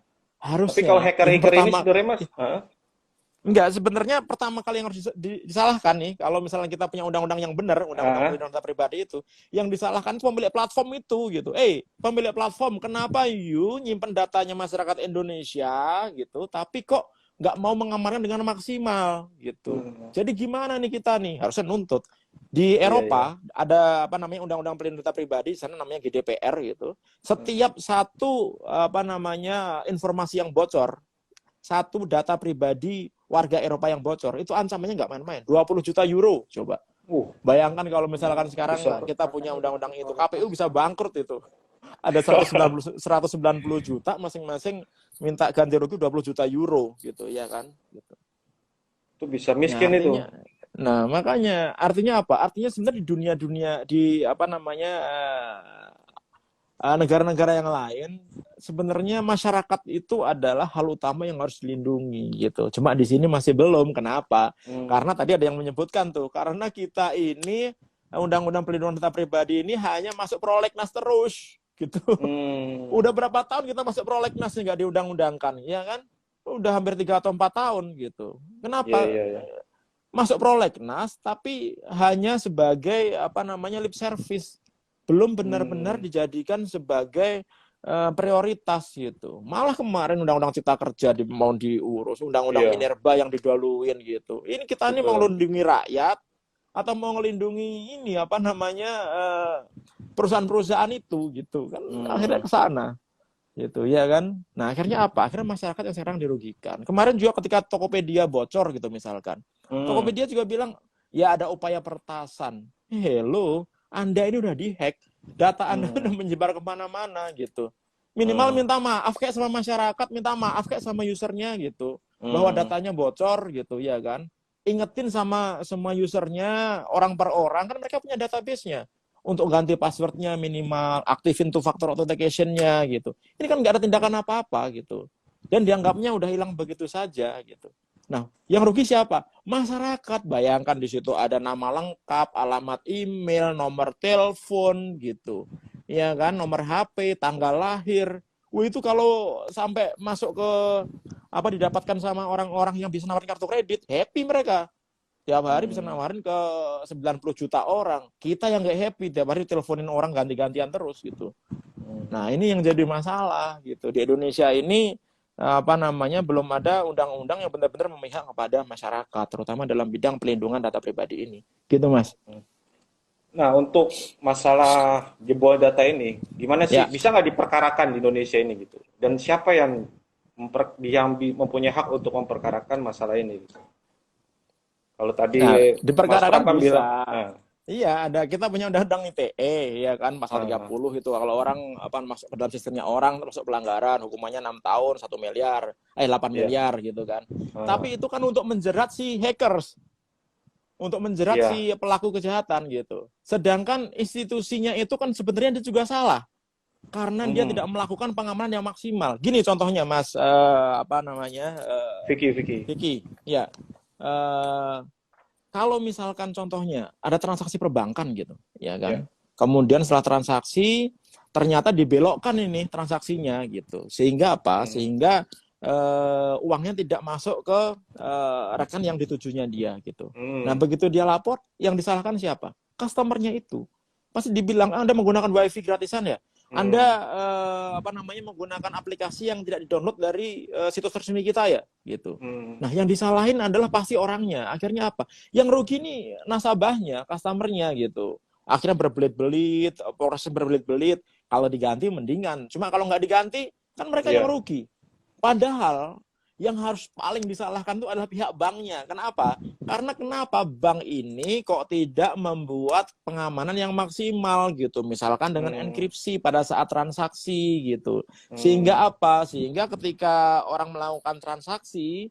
S1: Tapi kalau
S3: harusnya yang
S1: hacker-hacker ini
S3: pertama.
S1: sebenarnya Mas, heeh,
S3: Enggak, sebenarnya pertama kali yang harus disalahkan nih, kalau misalnya kita punya undang-undang yang benar, undang-undang
S1: heeh,
S3: perlindungan data pribadi itu, yang disalahkan itu pemilik platform itu gitu. Pemilik platform, kenapa you nyimpen datanya masyarakat Indonesia gitu, tapi kok nggak mau mengamankan dengan maksimal gitu. Jadi gimana nih kita nih? Harusnya nuntut. Di
S1: iya, iya.
S3: Eropa ada apa namanya undang-undang perlindungan data pribadi, di sana namanya GDPR gitu. Setiap satu apa namanya informasi yang bocor, satu data pribadi warga Eropa yang bocor, itu ancamannya nggak main-main. 20 juta euro, coba.
S1: Uh,
S3: Bayangkan kalau misalkan sekarang
S1: besar.
S3: kita punya undang-undang itu, KPU bisa bangkrut itu. Ada 190 juta masing-masing minta ganti rugi 20 juta euro gitu, ya kan? Gitu.
S1: Itu bisa
S3: Nah,
S1: miskin itu.
S3: makanya artinya apa? Artinya sebenarnya di dunia di apa namanya negara-negara yang lain, sebenarnya masyarakat itu adalah hal utama yang harus dilindungi gitu. Cuma di sini masih belum. Kenapa? Karena tadi ada yang menyebutkan tuh, karena kita ini undang-undang perlindungan data pribadi ini hanya masuk prolegnas terus gitu. Udah berapa tahun kita masuk prolegnas nggak diundang-undangkan, ya kan? Udah hampir 3 atau 4 tahun gitu.
S1: Iya,
S3: Kenapa?
S1: iya, iya.
S3: Masuk prolegnas tapi hanya sebagai apa namanya lip service, belum benar-benar dijadikan sebagai prioritas gitu. Malah kemarin undang-undang cipta kerja mau diurus, undang-undang
S1: Iya,
S3: minerba yang didahuluin gitu. Ini kita ini mau
S1: betul.
S3: melindungi rakyat atau mau melindungi ini apa namanya perusahaan-perusahaan itu gitu kan, akhirnya ke sana gitu ya kan. Nah akhirnya apa? Akhirnya masyarakat yang sekarang dirugikan. Kemarin juga ketika Tokopedia bocor gitu misalkan, Tokopedia juga bilang ya ada upaya peretasan. Hello, Anda ini udah dihack, data Anda udah menyebar kemana-mana gitu. Minimal minta maaf kayak sama masyarakat, minta maaf kayak sama usernya gitu, bahwa datanya bocor gitu ya kan. Ingetin sama semua usernya orang per orang, kan mereka punya database-nya, untuk ganti passwordnya minimal, aktifin tuh factor authentication-nya gitu. Ini kan nggak ada tindakan apa-apa gitu. Dan dianggapnya udah hilang begitu saja gitu. Nah, yang rugi siapa? Masyarakat. Bayangkan di situ ada nama lengkap, alamat email, nomor telepon gitu. Ya kan, nomor HP, tanggal lahir. Wah, itu kalau sampai masuk ke apa didapatkan sama orang-orang yang bisa nawarin kartu kredit, happy mereka. Tiap hari bisa nawarin ke 90 juta orang. Kita yang nggak happy, tiap hari teleponin orang ganti-gantian terus gitu. Nah, ini yang jadi masalah gitu. Di Indonesia ini apa namanya belum ada undang-undang yang benar-benar memihak kepada masyarakat, terutama dalam bidang pelindungan data pribadi ini. Gitu, Mas.
S1: Nah, untuk masalah jebol data ini, gimana sih
S3: Ya.
S1: bisa nggak diperkarakan di Indonesia ini gitu? Dan siapa yang mempunyai hak untuk memperkarakan masalah ini? Gitu? Kalau tadi
S3: Nah,
S1: Mas Pram
S3: diperkarakan
S1: kan bilang,
S3: bisa. Iya, kita punya undang-undang ITE ya kan, pasal
S1: ah,
S3: 30 itu kalau orang apa masuk ke dalam sistemnya orang termasuk pelanggaran, hukumannya 6 tahun, 1 miliar, 8
S1: ya,
S3: miliar gitu kan.
S1: ah,
S3: Tapi itu kan untuk menjerat si hackers, untuk menjerat
S1: ya,
S3: si pelaku kejahatan gitu. Sedangkan institusinya itu kan sebenarnya dia juga salah karena dia tidak melakukan pengamanan yang maksimal. Gini contohnya Mas, apa namanya,
S1: Vicky, Vicky,
S3: Vicky, ya. Eh, Kalau misalkan contohnya ada transaksi perbankan gitu, ya
S1: ya,
S3: kan. Kemudian setelah transaksi ternyata dibelokkan ini transaksinya gitu. Sehingga apa? Sehingga uangnya tidak masuk ke rekan yang ditujunya dia gitu. Nah, begitu dia lapor, yang disalahkan siapa? Customernya itu. Pasti dibilang, Anda menggunakan WiFi gratisan ya? Anda apa namanya menggunakan aplikasi yang tidak di-download dari situs resmi kita ya, gitu. Nah, yang disalahin adalah pasti orangnya. Akhirnya apa? Yang rugi nih nasabahnya, customernya gitu. Akhirnya berbelit-belit, proses berbelit-belit. Kalau diganti mendingan. Cuma kalau nggak diganti, kan mereka yang
S1: ya,
S3: rugi. Padahal yang harus paling disalahkan itu adalah pihak banknya. Kenapa? Karena kenapa bank ini kok tidak membuat pengamanan yang maksimal gitu. Misalkan dengan enkripsi pada saat transaksi gitu. Sehingga apa? Sehingga ketika orang melakukan transaksi,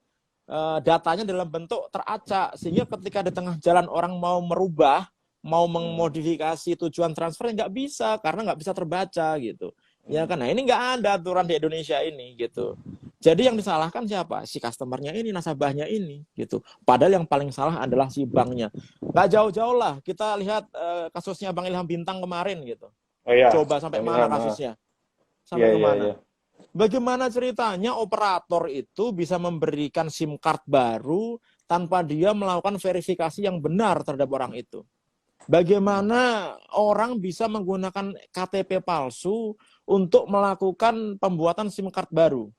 S3: datanya dalam bentuk teracak. Sehingga ketika di tengah jalan orang mau merubah, mau memodifikasi tujuan transfer, nggak bisa karena nggak bisa terbaca gitu. Ya kan, nah ini nggak ada aturan di Indonesia ini gitu. Jadi yang disalahkan siapa? Si customernya ini, nasabahnya ini gitu. Padahal yang paling salah adalah si banknya. Nggak jauh-jauh lah, kita lihat kasusnya Bang Ilham Bintang kemarin gitu.
S1: Oh ya,
S3: Coba sampai
S1: Bang
S3: mana
S1: Ilham.
S3: kasusnya?
S1: Iya,
S3: Sampai
S1: iya,
S3: kemana?
S1: iya.
S3: Bagaimana ceritanya operator itu bisa memberikan SIM card baru tanpa dia melakukan verifikasi yang benar terhadap orang itu? Bagaimana orang bisa menggunakan KTP palsu untuk melakukan pembuatan SIM card baru?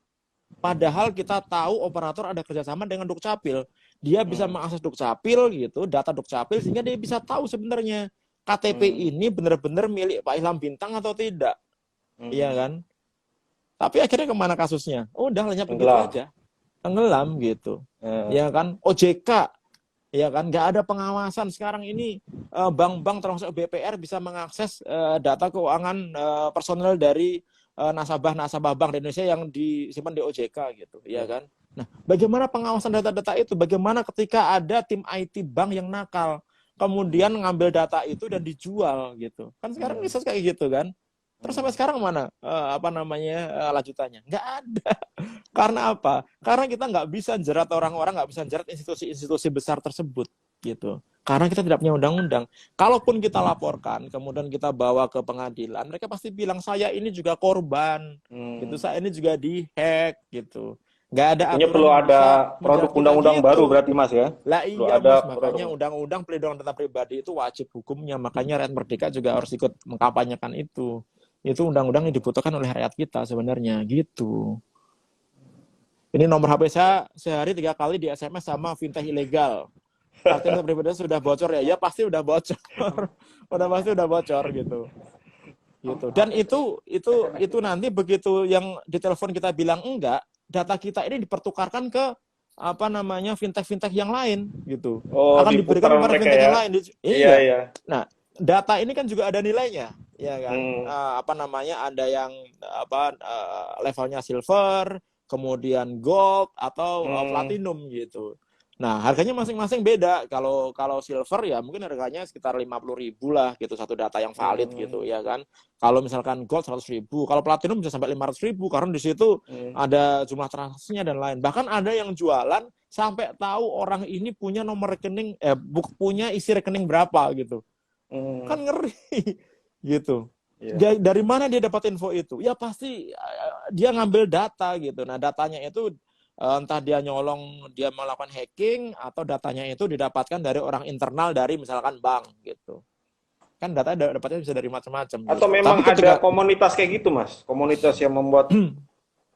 S3: Padahal kita tahu operator ada kerjasama dengan Dukcapil. Dia bisa mengakses Dukcapil gitu, data Dukcapil, sehingga dia bisa tahu sebenarnya KTP ini benar-benar milik Pak Ilham Bintang atau tidak. Iya kan? Tapi akhirnya kemana kasusnya? Oh, udah lenyap begitu
S1: Tenggelam.
S3: aja. Tenggelam gitu.
S1: Eh,
S3: Ya kan? OJK, ya kan, nggak ada pengawasan sekarang ini. Bank-bank termasuk BPR bisa mengakses data keuangan personal dari nasabah-nasabah bank di Indonesia yang disimpan di OJK gitu, ya kan. Nah, bagaimana pengawasan data-data itu? Bagaimana ketika ada tim IT bank yang nakal kemudian ngambil data itu dan dijual gitu? Kan sekarang bisa kayak gitu kan. Terus sampai sekarang mana lanjutannya? Nggak ada. Karena apa? Karena kita nggak bisa jerat orang-orang, nggak bisa jerat institusi-institusi besar tersebut gitu. Karena kita tidak punya undang-undang. Kalaupun kita laporkan, kemudian kita bawa ke pengadilan, mereka pasti bilang saya ini juga korban, gitu. Saya ini juga dihack, gitu. Nggak ada
S1: Artinya
S3: aturan
S1: perlu
S3: yang
S1: ada
S3: bisa
S1: produk
S3: menjerat kita
S1: undang-undang baru
S3: gitu.
S1: berarti Mas ya?
S3: Lah
S1: Perlu
S3: iya
S1: ada
S3: Mas,
S1: produk.
S3: makanya undang-undang pelindungan data pribadi itu wajib hukumnya. Makanya rakyat merdeka juga harus ikut mengkampanyekan itu. Itu undang-undang yang dibutuhkan oleh rakyat kita sebenarnya, gitu. Ini nomor HP saya sehari 3 kali di SMS sama fintech ilegal. Artinya pribadi sudah bocor ya? Ya pasti udah bocor. Udah pasti udah bocor gitu. Gitu. Dan itu nanti begitu yang di telepon kita bilang enggak, data kita ini dipertukarkan ke fintech-fintech yang lain gitu.
S1: Oh,
S3: Akan diberikan
S1: diputar
S3: kepada
S1: mereka
S3: fintech
S1: ya?
S3: yang lain.
S1: Iya,
S3: Iya.
S1: iya.
S3: Nah, data ini kan juga ada nilainya, ya kan?
S1: Hmm.
S3: Ada yang levelnya silver, kemudian gold atau platinum gitu. Nah, harganya masing-masing beda. Kalau silver ya mungkin harganya sekitar 50.000 lah gitu, satu data yang valid gitu, ya kan. Kalau misalkan gold 100.000, kalau platinum bisa sampai 500.000 karena di situ ada jumlah transaksinya dan lain. Bahkan ada yang jualan sampai tahu orang ini punya nomor rekening, punya isi rekening berapa gitu. Kan ngeri gitu.
S1: Iya.
S3: Dari mana dia dapat info itu? Ya pasti dia ngambil data gitu. Nah, datanya itu entah dia nyolong, dia melakukan hacking, atau datanya itu didapatkan dari orang internal dari misalkan bank gitu. Kan data dapatnya bisa dari macam-macam
S1: Atau
S3: gitu.
S1: memang
S3: Tapi
S1: ada
S3: ketika
S1: komunitas kayak gitu, Mas? Komunitas yang membuat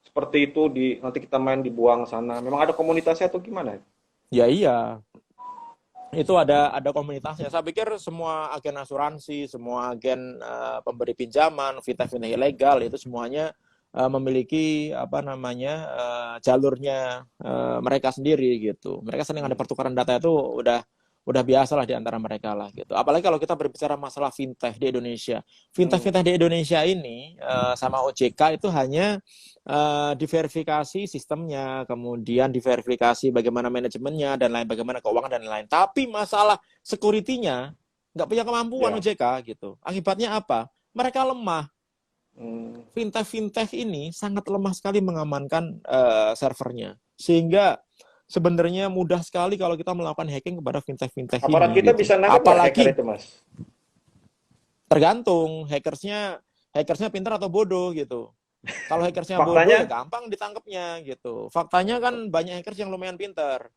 S1: seperti itu nanti kita main dibuang sana. Memang ada komunitasnya atau gimana?
S3: ya iya, itu ada komunitasnya. Saya pikir semua agen asuransi, semua agen pemberi pinjaman, fintech-fintech ilegal itu semuanya memiliki jalurnya mereka sendiri gitu. Mereka sering ada pertukaran data itu udah biasa lah di antara mereka lah gitu. Apalagi kalau kita berbicara masalah fintech di Indonesia. Fintech di Indonesia ini sama OJK itu hanya diverifikasi sistemnya, kemudian diverifikasi bagaimana manajemennya dan lain, bagaimana keuangan dan lain. Tapi masalah security-nya nggak punya kemampuan OJK gitu. Akibatnya apa? Mereka lemah. Fintech ini sangat lemah sekali mengamankan servernya. Sehingga sebenarnya mudah sekali kalau kita melakukan hacking kepada fintech
S1: Aparat
S3: ini.
S1: kita
S3: Gitu.
S1: bisa nangkep
S3: Apalagi
S1: hacker itu, Mas?
S3: tergantung hackersnya pintar atau bodoh gitu. Kalau hackersnya bodoh
S1: Faktanya?
S3: ya gampang ditangkapnya gitu. Faktanya kan banyak hackers yang lumayan pintar.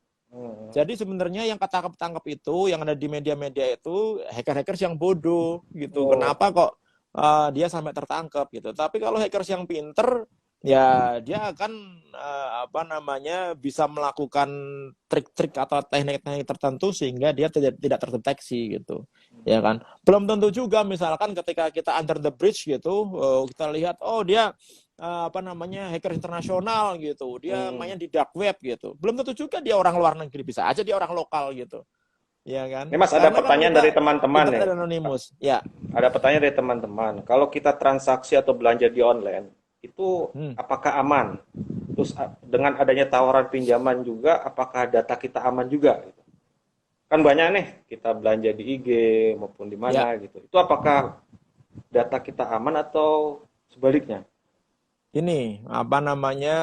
S3: Jadi sebenarnya yang ketangkep-tangkep itu, yang ada di media-media itu hackers yang bodoh gitu. Kenapa kok dia sampai tertangkap gitu. Tapi kalau hackers yang pinter, ya dia akan bisa melakukan trik-trik atau teknik-teknik tertentu sehingga dia tidak terdeteksi gitu. Ya kan. Belum tentu juga misalkan ketika kita under the bridge gitu, kita lihat dia hacker internasional gitu. Dia mainnya di dark web gitu. Belum tentu juga dia orang luar negeri, bisa aja dia orang lokal gitu. Ya kan?
S1: Ini Mas, ada
S3: Karena kan
S1: pertanyaan dari teman-teman nih.
S3: Anonymous. Ya.
S1: Ada pertanyaan dari teman-teman. Kalau kita transaksi atau belanja di online, itu apakah aman? Terus dengan adanya tawaran pinjaman juga, apakah data kita aman juga? Kan banyak nih, kita belanja di IG maupun di mana gitu. Itu apakah data kita aman atau sebaliknya?
S3: Ini apa namanya,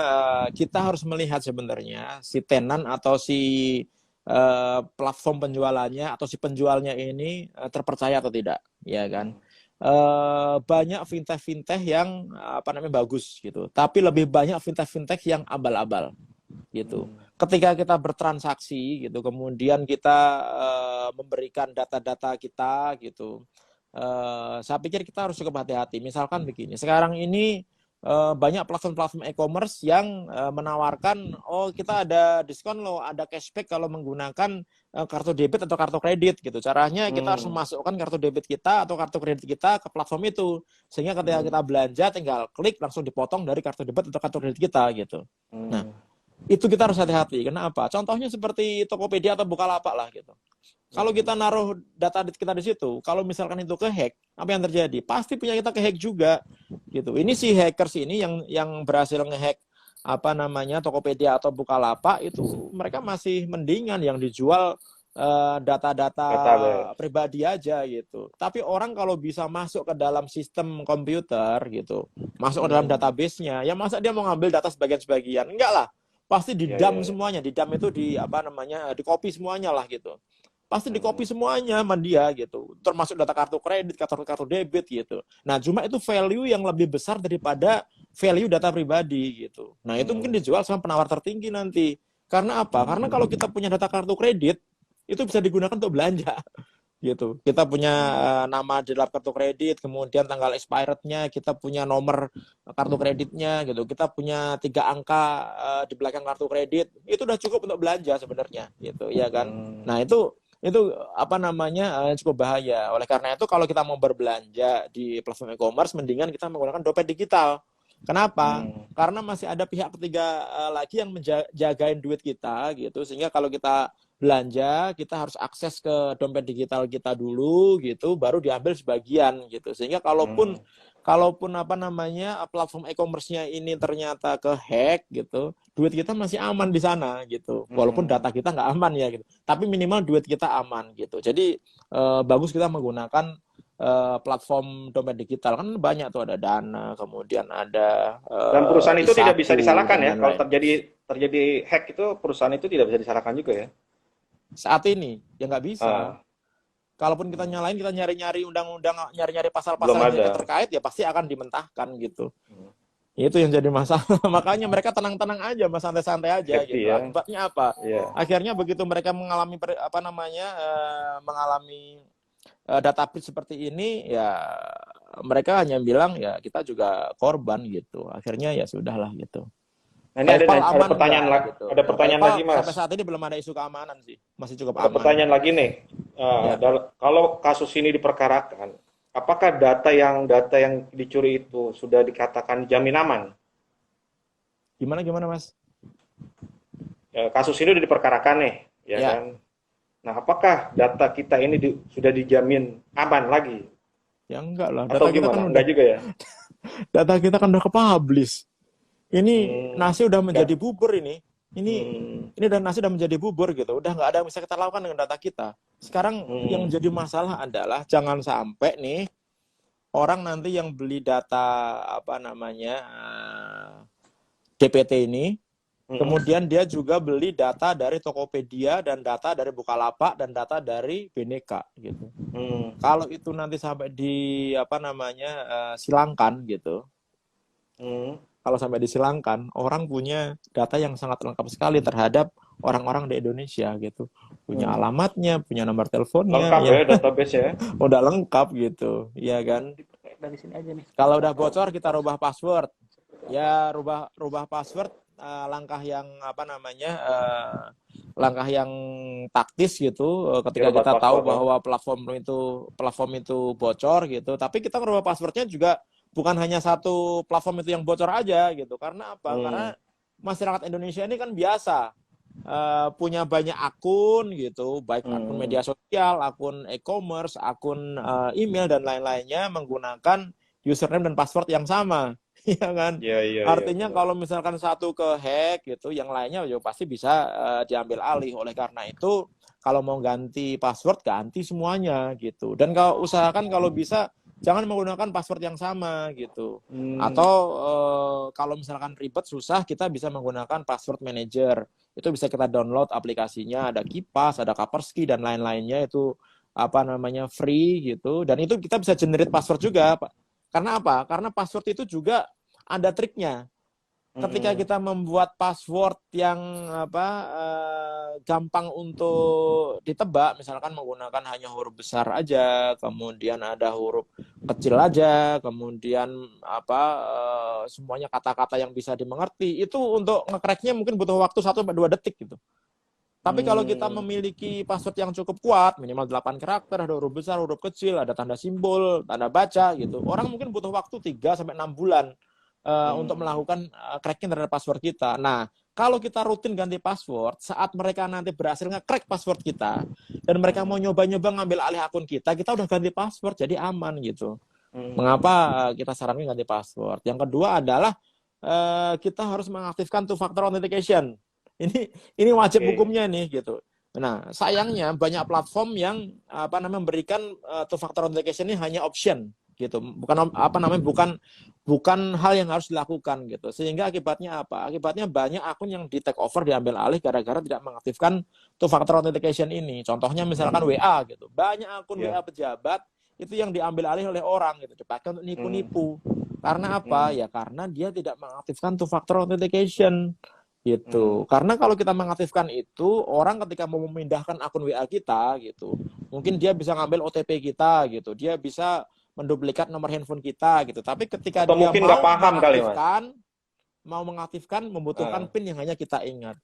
S3: kita harus melihat sebenarnya si tenan atau si platform penjualannya atau si penjualnya ini terpercaya atau tidak, ya kan? Banyak fintech-fintech yang apa namanya bagus gitu, tapi lebih banyak fintech-fintech yang abal-abal gitu. Ketika kita bertransaksi gitu, kemudian kita memberikan data-data kita gitu, saya pikir kita harus cukup hati-hati. Misalkan begini, sekarang ini banyak platform-platform e-commerce yang menawarkan, oh kita ada diskon loh, ada cashback kalau menggunakan kartu debit atau kartu kredit gitu. Caranya kita harus memasukkan kartu debit kita atau kartu kredit kita ke platform itu, sehingga ketika kita belanja tinggal klik langsung dipotong dari kartu debit atau kartu kredit kita gitu. Nah, itu kita harus hati-hati. Kenapa? Contohnya seperti Tokopedia atau Bukalapak lah gitu. Kalau kita naruh data kita di situ, kalau misalkan itu kehack, apa yang terjadi? Pasti punya kita kehack juga, gitu. Ini si hackers ini yang berhasil ngehack apa namanya Tokopedia atau Bukalapak itu, mereka masih mendingan yang dijual data-data pribadi aja gitu. Tapi orang kalau bisa masuk ke dalam sistem komputer gitu, masuk ke dalam database-nya, ya masa dia mau ngambil data sebagian-sebagian? Enggak lah. Pasti di-dump semuanya, di-dump itu di apa namanya, di copy semuanya lah gitu. Pasti di copy semuanya sama dia gitu, termasuk data kartu kredit, kartu debit gitu. Nah, cuma itu value yang lebih besar daripada value data pribadi gitu. Nah, itu mungkin dijual sama penawar tertinggi nanti. Karena apa? Karena kalau kita punya data kartu kredit, itu bisa digunakan untuk belanja gitu. Kita punya nama di dalam kartu kredit, kemudian tanggal expirednya, kita punya nomor kartu kreditnya gitu, kita punya 3 angka di belakang kartu kredit, itu udah cukup untuk belanja sebenarnya gitu, ya kan. Nah, itu apa namanya cukup bahaya. Oleh karena itu kalau kita mau berbelanja di platform e-commerce, mendingan kita menggunakan dompet digital. Kenapa? Karena masih ada pihak ketiga lagi yang menjagain duit kita gitu, sehingga kalau kita belanja kita harus akses ke dompet digital kita dulu gitu, baru diambil sebagian gitu, sehingga kalaupun apa namanya platform e-commerce-nya ini ternyata kehack gitu, duit kita masih aman di sana gitu, walaupun data kita nggak aman ya gitu, tapi minimal duit kita aman gitu. Jadi bagus kita menggunakan platform dompet digital, kan banyak tuh, ada Dana, kemudian ada
S1: Dan perusahaan itu tidak bisa
S3: Isaku
S1: disalahkan
S3: dan
S1: ya. Kalau
S3: lain-lain.
S1: terjadi hack itu perusahaan itu tidak bisa disalahkan juga ya.
S3: Saat ini ya nggak bisa.
S1: Ah,
S3: Kalaupun kita nyalain, kita nyari-nyari undang-undang, nyari-nyari
S1: belum
S3: pasal-pasal yang
S1: ada.
S3: terkait, ya pasti akan dimentahkan gitu. Itu yang jadi masalah. Makanya mereka tenang-tenang aja, mas, santai-santai aja
S1: Safety
S3: gitu.
S1: ya.
S3: Akibatnya apa?
S1: Iya.
S3: Akhirnya begitu mereka mengalami apa namanya mengalami data breach seperti ini, ya mereka hanya bilang ya kita juga korban gitu. Akhirnya ya sudahlah gitu.
S1: Nah, ini
S3: PayPal
S1: ada
S3: aman
S1: pertanyaan
S3: enggak gitu.
S1: ada
S3: Nah,
S1: pertanyaan
S3: PayPal
S1: lagi, Mas.
S3: sampai saat ini belum ada isu keamanan sih, masih cukup
S1: Ada
S3: aman.
S1: pertanyaan lagi nih.
S3: Ya,
S1: Kalau kasus ini diperkarakan, apakah data yang dicuri itu sudah dikatakan jamin aman?
S3: gimana Mas?
S1: Kasus ini sudah diperkarakan nih, ya
S3: Ya,
S1: kan? Nah, apakah data kita ini sudah dijamin aman lagi?
S3: ya enggak lah.
S1: Atau gimana? Enggak juga ya?
S3: Data kita kan udah ke-publish. Ini
S1: Hmm,
S3: nasi udah
S1: enggak.
S3: menjadi bubur ini.
S1: Hmm,
S3: Ini udah nasi udah menjadi bubur gitu. Udah nggak ada yang bisa kita lakukan dengan data kita. Sekarang yang
S1: hmm,
S3: jadi masalah adalah jangan sampai nih orang nanti yang beli data apa namanya DPT ini,
S1: hmm,
S3: kemudian dia juga beli data dari Tokopedia dan data dari Bukalapak dan data dari Bineka gitu.
S1: hmm,
S3: Kalau itu nanti sampai di apa namanya silangkan gitu,
S1: hmm,
S3: kalau sampai disilangkan, orang punya data yang sangat lengkap sekali terhadap orang-orang di Indonesia gitu. Punya
S1: hmm.
S3: alamatnya, punya nomor teleponnya,
S1: Lengkap
S3: ya
S1: ya database ya.
S3: udah lengkap gitu, ya kan.
S2: Dari sini aja nih.
S3: Kalau udah bocor kita rubah password, ya rubah password, langkah yang apa namanya langkah yang taktis gitu, ketika
S1: Dirubah
S3: kita tahu
S1: password ya.
S3: bahwa platform itu bocor gitu, tapi kita merubah passwordnya juga bukan hanya satu platform itu yang bocor aja gitu. Karena apa? Karena
S1: Hmm,
S3: masyarakat Indonesia ini kan biasa punya banyak akun gitu, baik akun
S1: hmm.
S3: media sosial, akun e-commerce, akun email dan lain-lainnya menggunakan username dan password yang sama, ya kan?
S1: Iya, iya, iya,
S3: Artinya
S1: benar.
S3: kalau misalkan satu ke hack gitu, yang lainnya ya pasti bisa diambil alih. Oleh karena itu, kalau mau ganti password, ganti semuanya gitu. Dan kalau usahakan kalau bisa jangan menggunakan password yang sama gitu.
S1: Hmm.
S3: Atau kalau misalkan ribet susah, kita bisa menggunakan password manager. Itu bisa kita download aplikasinya, ada KeePass, ada Kaspersky dan lain-lainnya, itu apa namanya free gitu. Dan itu kita bisa generate password juga, Pak. Karena apa? Karena password itu juga ada triknya. Ketika kita membuat password yang gampang untuk ditebak, misalkan menggunakan hanya huruf besar aja, kemudian ada huruf kecil aja, kemudian semuanya kata-kata yang bisa dimengerti, itu untuk nge-crack-nya mungkin butuh waktu 1-2 detik gitu. Tapi kalau kita memiliki password yang cukup kuat, minimal 8 karakter, ada huruf besar, huruf kecil, ada tanda simbol, tanda baca gitu. Orang mungkin butuh waktu 3-6 bulan untuk melakukan cracking terhadap password kita. Nah, kalau kita rutin ganti password, saat mereka nanti berhasil nge-crack password kita, dan mereka mau nyoba-nyoba ngambil alih akun kita udah ganti password, jadi aman gitu. Mengapa kita sarankan ganti password? Yang kedua adalah kita harus mengaktifkan two-factor authentication. Ini wajib hukumnya nih gitu. Nah, sayangnya banyak platform yang memberikan two-factor authentication ini hanya option gitu, bukan hal yang harus dilakukan gitu, sehingga akibatnya apa? Akibatnya banyak akun yang di take over, diambil alih gara-gara tidak mengaktifkan two factor authentication ini. Contohnya misalkan WA gitu, banyak akun WA pejabat itu yang diambil alih oleh orang gitu, dipakai untuk nipu-nipu. Karena apa? Ya karena dia tidak mengaktifkan two factor authentication gitu. Karena kalau kita mengaktifkan itu, orang ketika mau memindahkan akun WA kita gitu, mungkin dia bisa ngambil OTP kita gitu, dia bisa menduplikat nomor handphone kita gitu. Tapi ketika
S1: Atau
S3: dia
S1: mungkin nggak paham
S3: mau mengaktifkan membutuhkan PIN yang hanya kita ingat.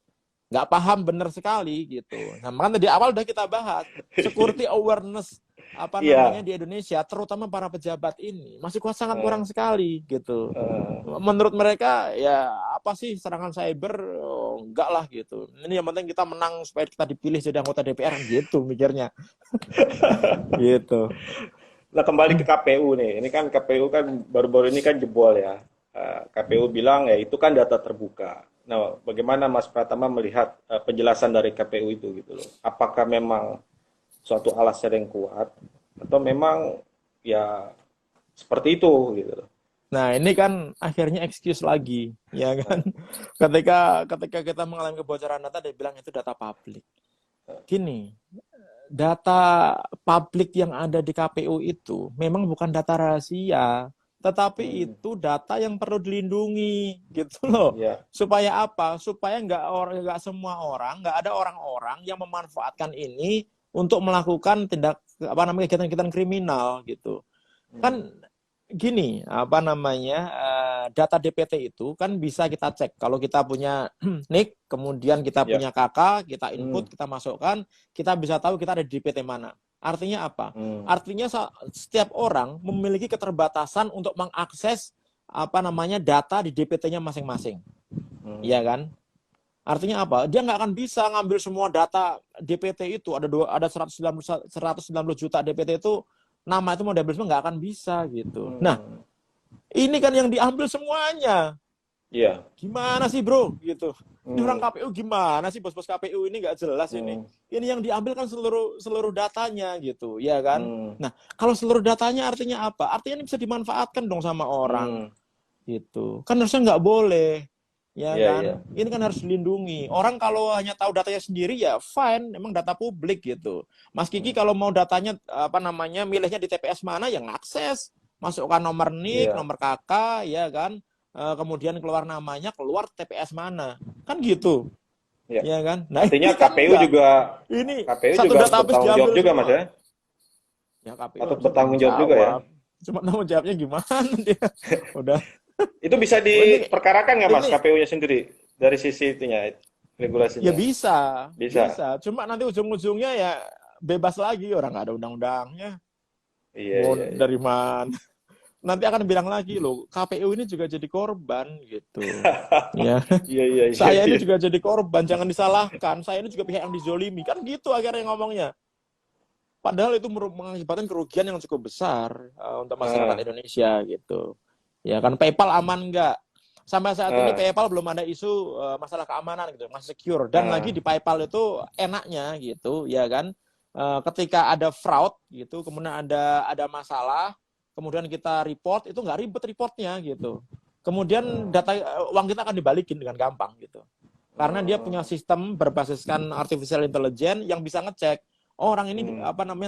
S3: Nggak paham benar sekali gitu. Nah, makanya di awal udah kita bahas security awareness di Indonesia, terutama para pejabat ini masih sangat kurang sekali gitu. Menurut mereka ya apa sih serangan cyber? Enggak lah gitu. Ini yang penting kita menang supaya kita dipilih jadi anggota DPR gitu mikirnya. Gitu.
S1: Nah, kembali ke KPU nih. Ini kan KPU kan baru-baru ini kan jebol ya. KPU bilang ya itu kan data terbuka. Nah, bagaimana Mas Pratama melihat penjelasan dari KPU itu gitu loh? Apakah memang suatu alasan yang kuat atau memang ya seperti itu gitu loh?
S3: Nah, ini kan akhirnya excuse lagi, ya kan? Ketika kita mengalami kebocoran data, dia bilang itu data publik. Gini, data publik yang ada di KPU itu memang bukan data rahasia, tetapi itu data yang perlu dilindungi, gitu loh. Supaya apa? Supaya nggak semua orang, nggak ada orang-orang yang memanfaatkan ini untuk melakukan kegiatan-kegiatan kriminal, gitu. Kan gini, data DPT itu kan bisa kita cek. Kalau kita punya NIK, kemudian kita punya KK, kita input, kita masukkan, kita bisa tahu kita ada di DPT mana. Artinya apa? Artinya setiap orang memiliki keterbatasan untuk mengakses data di DPT-nya masing-masing. Iya kan? Artinya apa? Dia nggak akan bisa ngambil semua data DPT itu. Ada 190 juta DPT itu, nama itu mau diambil semua, nggak akan bisa gitu. Nah, ini kan yang diambil semuanya.
S1: Iya.
S3: Gimana sih bro? Gitu. Ini orang KPU gimana sih, bos-bos KPU ini nggak jelas ini. Ini yang diambil kan seluruh datanya gitu, ya kan? Nah, kalau seluruh datanya artinya apa? Artinya ini bisa dimanfaatkan dong sama orang. Gitu. Kan harusnya nggak boleh. Ya kan? Ini kan harus dilindungi. Orang kalau hanya tahu datanya sendiri ya fine, emang data publik gitu. Mas Kiki kalau mau datanya milihnya di TPS mana ya ngakses, masukkan nomor NIK, nomor KK, ya kan? Kemudian keluar namanya, keluar TPS mana. Kan gitu. Ya kan? Nah,
S1: artinya
S3: kan
S1: KPU juga
S3: satu database
S1: bertanggung jawab juga, Mas ya?
S3: Ya KPU
S1: atau bertanggung jawab juga ya?
S3: Cuma tanggung jawabnya gimana dia? Udah.
S1: Itu bisa diperkarakan nggak Mas KPU-nya sendiri dari sisi itunya regulasinya?
S3: Ya bisa. Cuma nanti ujung-ujungnya ya bebas lagi, orang nggak ada undang-undangnya. Iya. Dari mana? Nanti akan bilang lagi loh, KPU ini juga jadi korban gitu. Ya.
S1: Iya.
S3: Saya ini juga jadi korban, jangan disalahkan. Saya ini juga pihak yang dizolimi, kan gitu akhirnya ngomongnya. Padahal itu mengakibatkan kerugian yang cukup besar untuk masyarakat Indonesia gitu. Ya kan, PayPal aman nggak? Sampai saat ini PayPal belum ada isu masalah keamanan gitu, masih secure. Dan lagi di PayPal itu enaknya gitu, ya kan? Ketika ada fraud gitu, kemudian ada masalah, kemudian kita report, itu nggak ribet reportnya gitu. Kemudian data uang kita akan dibalikin dengan gampang gitu. Karena dia punya sistem berbasiskan artificial intelligence yang bisa ngecek, oh, orang ini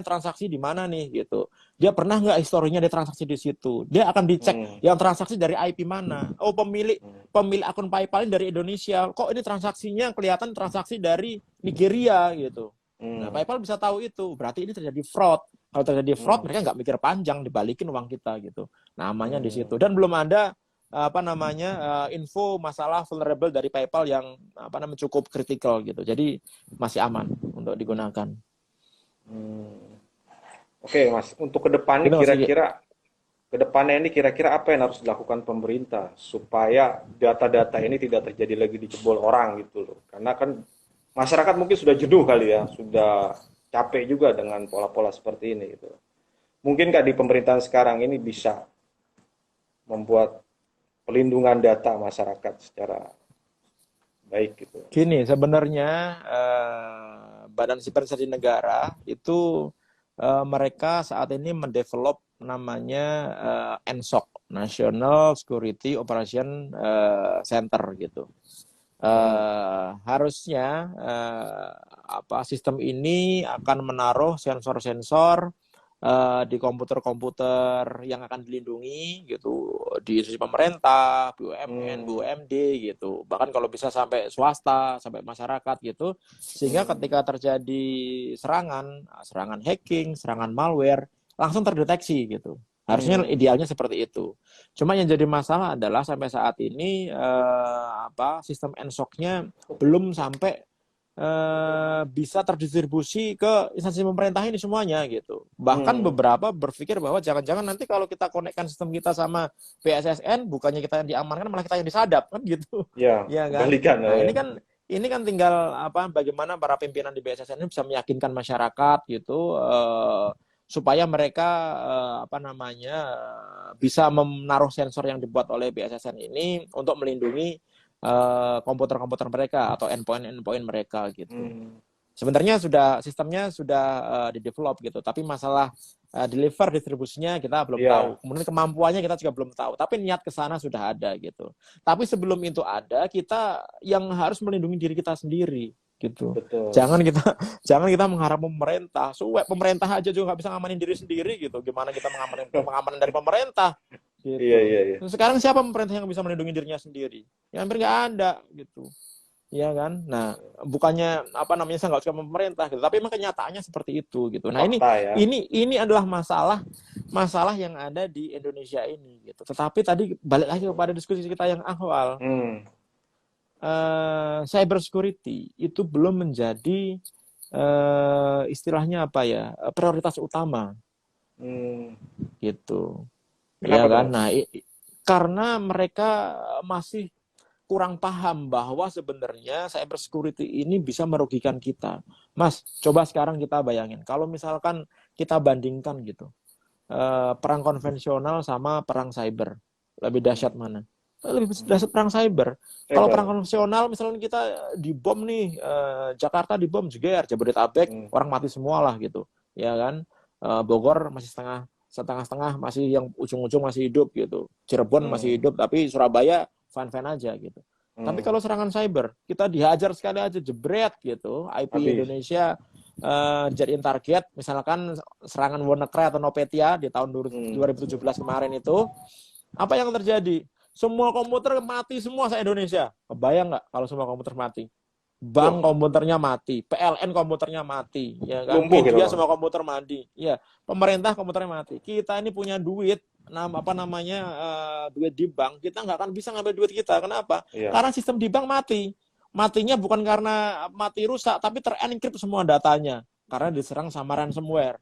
S3: transaksi di mana nih gitu. Dia pernah nggak historinya dia transaksi di situ. Dia akan dicek yang transaksi dari IP mana. Oh, pemilik akun PayPal dari Indonesia. Kok ini transaksinya kelihatan transaksi dari Nigeria gitu. Nah, PayPal bisa tahu itu. Berarti ini terjadi fraud. Kalau terjadi fraud, mereka nggak mikir panjang, dibalikin uang kita gitu. Namanya di situ. Dan belum ada info masalah vulnerable dari PayPal yang cukup kritikal gitu. Jadi masih aman untuk digunakan.
S1: Oke, Mas. Untuk kedepannya kira-kira apa yang harus dilakukan pemerintah supaya data-data ini tidak terjadi lagi dicebol orang gitu loh. Karena kan masyarakat mungkin sudah jenuh kali ya, sudah capek juga dengan pola-pola seperti ini gitu. Mungkinkah di pemerintahan sekarang ini bisa membuat pelindungan data masyarakat secara baik gitu?
S3: Gini, sebenarnya Badan Siber Negara itu mereka saat ini mendevelop namanya NSOC, National Security Operation Center gitu. Harusnya sistem ini akan menaruh sensor-sensor di komputer-komputer yang akan dilindungi gitu, di institusi pemerintah, BUMN, BUMD gitu, bahkan kalau bisa sampai swasta, sampai masyarakat gitu, sehingga ketika terjadi serangan hacking, serangan malware, langsung terdeteksi gitu. Harusnya idealnya seperti itu. Cuma yang jadi masalah adalah sampai saat ini sistem NSOC-nya belum sampai bisa terdistribusi ke instansi pemerintah ini semuanya gitu. Bahkan beberapa berpikir bahwa jangan-jangan nanti kalau kita konekkan sistem kita sama BSSN, bukannya kita yang diamankan malah kita yang disadap kan gitu.
S1: Ya,
S3: ya kan?
S1: kebalikan.
S3: Nah, ini kan tinggal bagaimana para pimpinan di BSSN ini bisa meyakinkan masyarakat gitu supaya mereka bisa menaruh sensor yang dibuat oleh BSSN ini untuk melindungi komputer-komputer mereka atau endpoint mereka gitu. Sebenarnya sistemnya sudah di-develop gitu, tapi masalah distribusinya kita belum tahu. Kemudian kemampuannya kita juga belum tahu, tapi niat ke sana sudah ada gitu. Tapi sebelum itu ada, kita yang harus melindungi diri kita sendiri gitu.
S1: Betul.
S3: Jangan kita mengharap pemerintah. Pemerintah aja juga nggak bisa ngamanin diri sendiri gitu. Gimana kita pengamanan dari pemerintah? Gitu.
S1: Iya.
S3: Sekarang siapa pemerintah yang bisa melindungi dirinya sendiri? Ya hampir nggak ada gitu. Iya kan? Nah, bukannya saya nggak suka pemerintah gitu, tapi memang kenyataannya seperti itu gitu. Nah, ini adalah masalah yang ada di Indonesia ini gitu. Tetapi tadi balik lagi kepada diskusi kita yang awal. Cyber security itu belum menjadi istilahnya prioritas utama. Gitu. Ya kan? Nah, karena mereka masih kurang paham bahwa sebenarnya cyber security ini bisa merugikan kita. Mas, coba sekarang kita bayangin, kalau misalkan kita bandingkan gitu, perang konvensional sama perang cyber, lebih dahsyat mana? Lebih dahsyat perang cyber. Kalau perang konvensional, misalnya kita dibom nih, Jakarta dibom, jeger, Jabodetabek, orang mati semua lah gitu, ya kan? Bogor masih setengah-setengah, masih yang ujung-ujung masih hidup gitu. Cirebon masih hidup, tapi Surabaya fine-fine aja gitu. Tapi kalau serangan cyber, kita dihajar sekali aja jebret gitu, IP Indonesia jadiin target, misalkan serangan WannaCry atau Nopetia di tahun 2017 kemarin itu, apa yang terjadi? Semua komputer mati semua se-Indonesia. Kebayang nggak kalau semua komputer mati? Bank komputernya mati, PLN komputernya mati, ya kan? Media semua komputer mati, ya. Pemerintah komputernya mati. Kita ini punya duit, duit di bank, kita nggak akan bisa ngambil duit kita. Kenapa? Karena sistem di bank mati. Matinya bukan karena mati rusak, tapi terenkrip semua datanya karena diserang sama ransomware.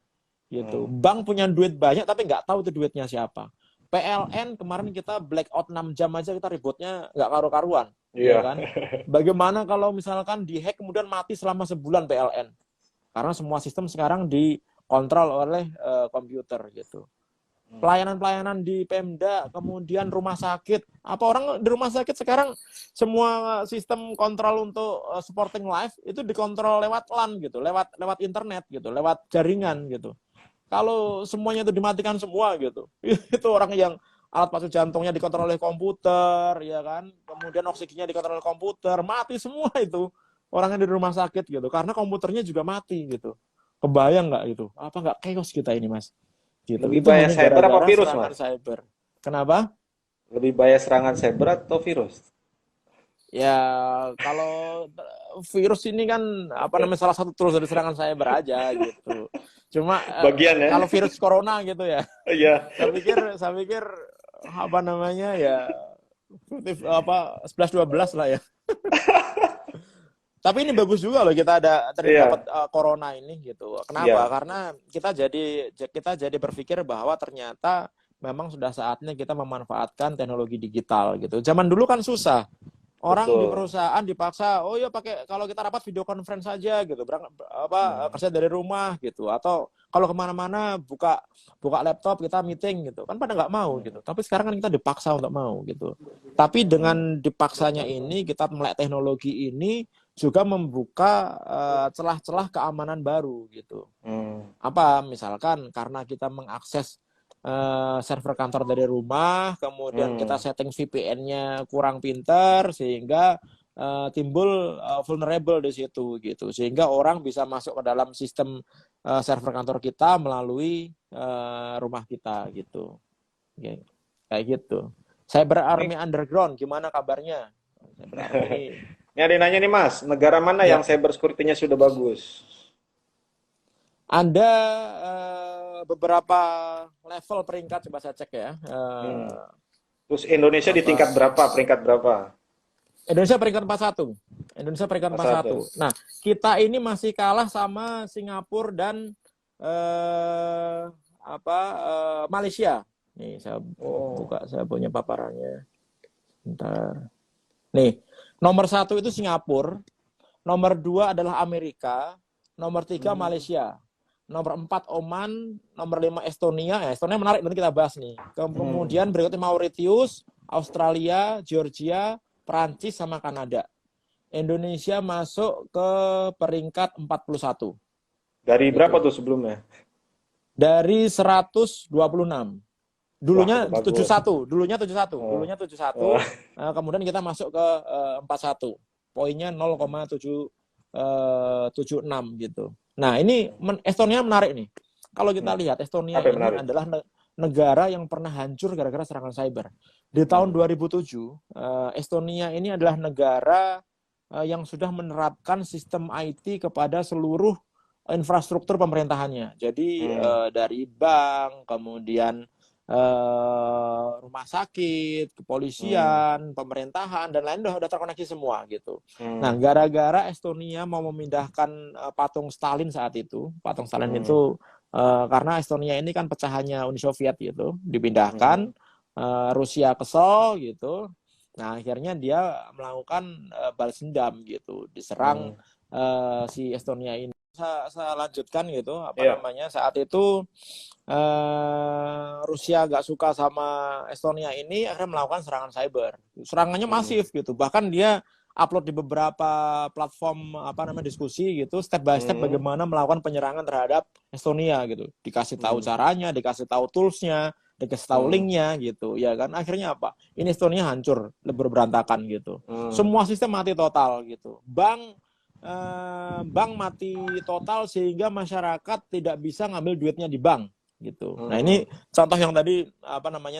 S3: Gitu. Bank punya duit banyak, tapi nggak tahu itu duitnya siapa. PLN kemarin kita blackout 6 jam aja kita ributnya nggak karu-karuan. Ya kan? Bagaimana kalau misalkan dihack kemudian mati selama sebulan PLN? Karena semua sistem sekarang dikontrol oleh komputer gitu. Pelayanan-pelayanan di Pemda, kemudian rumah sakit. Apa orang di rumah sakit sekarang semua sistem kontrol untuk supporting life itu dikontrol lewat LAN gitu, lewat internet gitu, lewat jaringan gitu. kalau semuanya itu dimatikan semua gitu. Itu orang yang alat pacu jantungnya dikontrol oleh komputer, ya kan? Kemudian oksigennya dikontrol oleh komputer, mati semua itu orangnya di rumah sakit gitu. Karena komputernya juga mati gitu. Kebayang nggak itu? Apa nggak chaos kita ini, Mas? Gitu.
S1: Lebih
S3: Itu
S1: bahaya
S3: hanya
S1: cyber apa
S3: gara-gara
S1: virus,
S3: serangan
S1: Mas?
S3: cyber. Kenapa?
S1: Lebih bahaya serangan cyber atau virus?
S3: Ya, kalau virus ini kan apa namanya salah satu tools dari serangan cyber aja gitu. Cuma
S1: Bagian ya?
S3: kalau virus corona gitu ya,
S1: Iya.
S3: saya pikir apa namanya ya apa 11-12 lah ya. Tapi ini bagus juga loh kita dapat
S1: Iya.
S3: corona ini gitu. Kenapa?
S1: Iya.
S3: Karena kita jadi berpikir bahwa ternyata memang sudah saatnya kita memanfaatkan teknologi digital gitu. Zaman dulu kan susah. Orang di
S1: Betul.
S3: perusahaan dipaksa, oh ya pakai kalau kita rapat video conference saja gitu, kerja dari rumah gitu, atau kalau kemana-mana buka laptop kita meeting gitu, kan pada nggak mau gitu. Tapi sekarang kan kita dipaksa untuk mau gitu. Tapi dengan dipaksanya ini kita melek teknologi ini juga membuka celah-celah keamanan baru gitu. Apa misalkan karena kita mengakses server kantor dari rumah, kemudian kita setting VPN-nya kurang pintar sehingga timbul vulnerable di situ gitu. Sehingga orang bisa masuk ke dalam sistem server kantor kita melalui rumah kita gitu. Kayak gitu. Cyber Army
S1: Ini,
S3: Underground gimana kabarnya? Cyber Army.
S1: ini ada yang nanya nih Mas, negara mana
S3: Ya,
S1: yang cyber security-nya sudah bagus?
S3: ada beberapa level peringkat coba saya cek ya.
S1: Hmm. Terus Indonesia di tingkat
S3: Apa
S1: berapa? Peringkat berapa?
S3: Indonesia peringkat 41. Indonesia peringkat
S1: Pas
S3: 41.
S1: satu.
S3: Nah, kita ini masih kalah sama Singapura dan eh, Malaysia. Nih, saya
S1: Oh.
S3: buka, saya punya paparannya. Bentar. Nih, nomor 1 itu Singapura, nomor 2 adalah Amerika, nomor 3 Malaysia, nomor 4 Oman, nomor 5 Estonia. Ya, Estonia menarik, nanti kita bahas nih. Kemudian berikutnya Mauritius, Australia, Georgia, Perancis sama Kanada. Indonesia masuk ke peringkat 41.
S1: Dari
S3: Gitu.
S1: berapa tuh sebelumnya?
S3: Dari 126. Dulunya
S1: Wah,
S3: 71, dulunya 71,
S1: Oh.
S3: dulunya 71. Kemudian kita masuk ke 41. Poinnya 0,776 gitu. Nah, ini Estonia menarik nih. Kalau kita lihat Estonia
S1: Apa yang
S3: ini
S1: menarik?
S3: adalah negara yang pernah hancur gara-gara serangan cyber. Di tahun 2007, Estonia ini adalah negara yang sudah menerapkan sistem IT kepada seluruh infrastruktur pemerintahannya. Jadi dari bank, kemudian rumah sakit, kepolisian, pemerintahan dan lain udah terkoneksi semua gitu. Nah, gara-gara Estonia mau memindahkan patung Stalin saat itu, patung Stalin itu karena Estonia ini kan pecahannya Uni Soviet gitu, dipindahkan, Rusia kesel gitu. Nah, akhirnya dia melakukan balas dendam gitu, diserang si Estonia ini. Saya lanjutkan gitu,
S1: Iya.
S3: saat itu Rusia gak suka sama Estonia ini, akhirnya melakukan serangan cyber. Serangannya masif gitu, bahkan dia upload di beberapa platform diskusi gitu, step by step bagaimana melakukan penyerangan terhadap Estonia gitu. Dikasih tahu caranya, dikasih tahu toolsnya, dikasih tahu linknya gitu, ya kan. Akhirnya apa? Ini Estonia hancur, berantakan gitu. Semua sistem mati total gitu. Bank mati total sehingga masyarakat tidak bisa ngambil duitnya di bank gitu. Nah, ini contoh yang tadi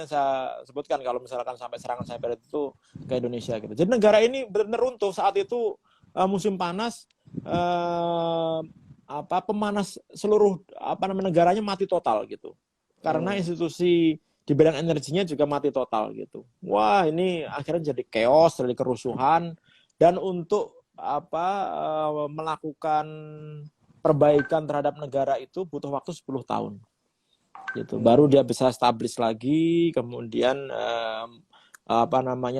S3: saya sebutkan kalau misalkan sampai serangan cyber itu ke Indonesia gitu. Jadi negara ini benar-benar runtuh saat itu musim panas, pemanas seluruh negaranya mati total gitu. Karena institusi di bidang energinya juga mati total gitu. Wah, ini akhirnya jadi chaos, jadi kerusuhan, dan untuk melakukan perbaikan terhadap negara itu butuh waktu 10 tahun. Gitu. Baru dia bisa establish lagi, kemudian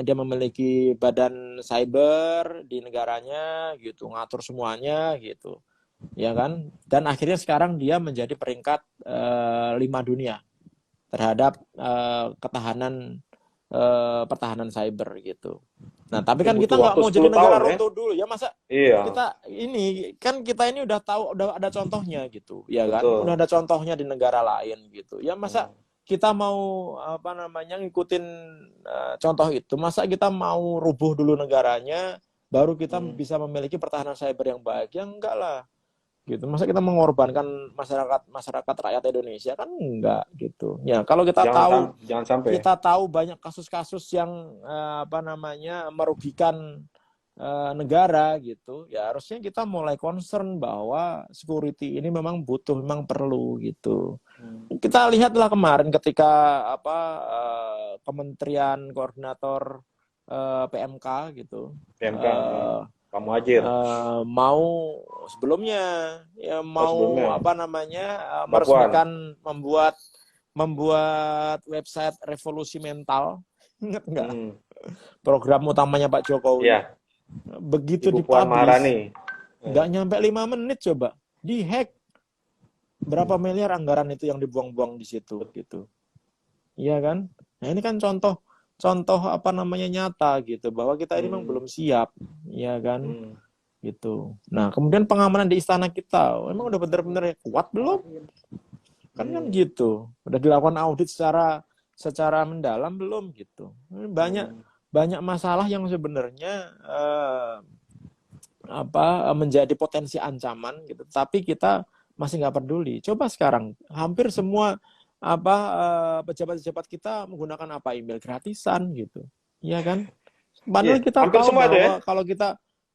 S3: dia memiliki badan cyber di negaranya gitu, ngatur semuanya gitu. Ya kan? Dan akhirnya sekarang dia menjadi peringkat 5 dunia terhadap ketahanan pertahanan cyber gitu. Nah, tapi
S1: Ya,
S3: kan kita
S1: butuh
S3: nggak
S1: waktu
S3: mau jadi
S1: 10
S3: negara
S1: tahun ya.
S3: runtuh dulu ya, masa
S1: Iya,
S3: kita ini udah tahu, udah ada contohnya gitu, ya kan? Udah
S1: betul.
S3: ada contohnya di negara lain gitu. Ya masa
S1: Hmm.
S3: kita mau apa namanya ngikutin contoh itu, masa kita mau rubuh dulu negaranya baru kita
S1: Hmm.
S3: bisa memiliki pertahanan cyber yang baik? Ya enggak lah gitu. Masa kita mengorbankan masyarakat rakyat Indonesia, kan enggak gitu. Ya, kalau
S1: Jangan sampai.
S3: kita tahu banyak kasus-kasus yang apa namanya merugikan negara gitu, ya harusnya kita mulai concern bahwa security ini memang butuh, memang perlu gitu.
S1: Hmm.
S3: Kita lihatlah kemarin ketika apa Kementerian Koordinator PMK gitu,
S1: PMK,
S3: eh,
S1: Pak Muhajir.
S3: mau sebelumnya ya
S1: Oh,
S3: mau
S1: sebelumnya
S3: apa namanya
S1: Mbak Puan.
S3: membuat membuat website revolusi mental. Ingat nggak
S1: Hmm.
S3: program utamanya Pak Jokowi?
S1: Ya,
S3: Begitu
S1: Ibu Puan
S3: dipublish,
S1: Maharani.
S3: nggak nyampe 5 menit coba dihack. Berapa miliar anggaran itu yang dibuang-buang di situ gitu. Iya kan? Nah, ini kan contoh contoh apa namanya nyata gitu bahwa kita ini memang
S1: Hmm.
S3: belum siap, ya kan?
S1: Hmm.
S3: Gitu. Nah, kemudian pengamanan di istana kita, emang udah benar-benar kuat belum? Kan
S1: Hmm.
S3: gitu. Udah dilakukan audit secara mendalam belum gitu. Banyak
S1: Hmm.
S3: banyak masalah yang sebenarnya menjadi potensi ancaman gitu. Tapi kita masih nggak peduli. Coba sekarang hampir semua pejabat-pejabat kita menggunakan email gratisan gitu. Iya kan? Padahal
S1: Iya,
S3: kita
S1: hampir
S3: tahu
S1: semua ada ya.
S3: bahwa kalau kita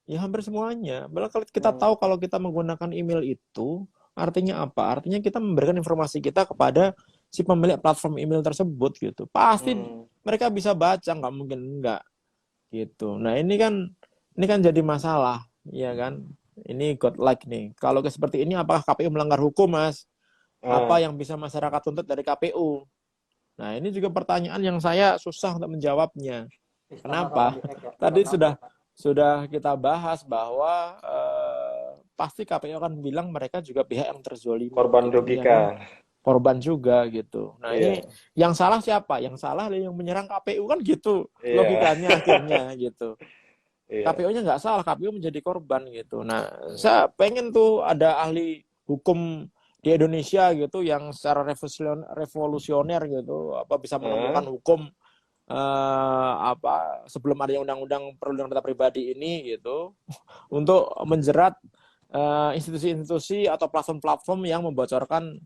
S3: ya hampir semuanya. Padahal kalau kita
S1: Hmm.
S3: tahu kalau kita menggunakan email itu artinya apa? Artinya kita memberikan informasi kita kepada si pemilik platform email tersebut gitu. Pasti
S1: Hmm.
S3: mereka bisa baca, nggak mungkin enggak gitu. Nah, ini kan jadi masalah, ya kan? Ini godlike nih. Kalau seperti ini apakah KPU melanggar hukum, Mas? Apa
S1: Ah,
S3: yang bisa masyarakat tuntut dari KPU? Nah, ini juga pertanyaan yang saya susah untuk menjawabnya.
S2: Istana rawan
S3: Kenapa?
S2: dihack ya
S3: Tadi
S2: karena
S3: sudah kita bahas bahwa pasti KPU akan bilang mereka juga pihak yang terzolimi,
S1: korban
S3: gitu, ya kan?
S1: dirugikan.
S3: Korban juga gitu. Nah, ini
S1: Iya.
S3: yang salah siapa? Yang salah yang menyerang KPU kan gitu.
S1: Iya.
S3: Logikanya akhirnya gitu.
S1: Iya.
S3: KPU-nya nggak salah, KPU menjadi korban gitu. Nah, saya pengen tuh ada ahli hukum di Indonesia gitu yang secara revolusioner gitu, bisa menemukan
S1: Ah,
S3: hukum sebelum adanya undang-undang perlindungan data pribadi ini gitu untuk menjerat institusi-institusi atau platform-platform yang membocorkan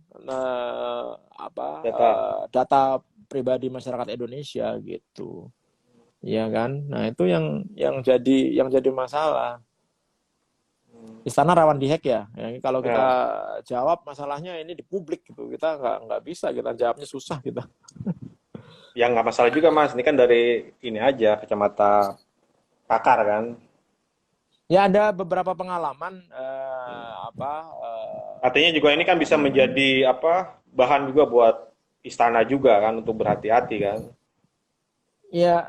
S1: data.
S3: data pribadi masyarakat Indonesia gitu. Iya kan? Nah, itu yang jadi masalah.
S1: Hmm.
S3: Istana rawan dihack ya. Kalau kita
S1: Ya,
S3: jawab masalahnya ini di publik gitu. Kita nggak bisa, kita jawabnya susah kita.
S1: yang nggak masalah juga Mas. Ini kan dari ini aja kacamata pakar kan.
S3: Ya ada beberapa pengalaman
S1: Artinya juga ini kan
S3: apa
S1: bisa
S3: namanya?
S1: menjadi apa bahan juga buat istana juga kan untuk berhati-hati kan.
S3: Ya,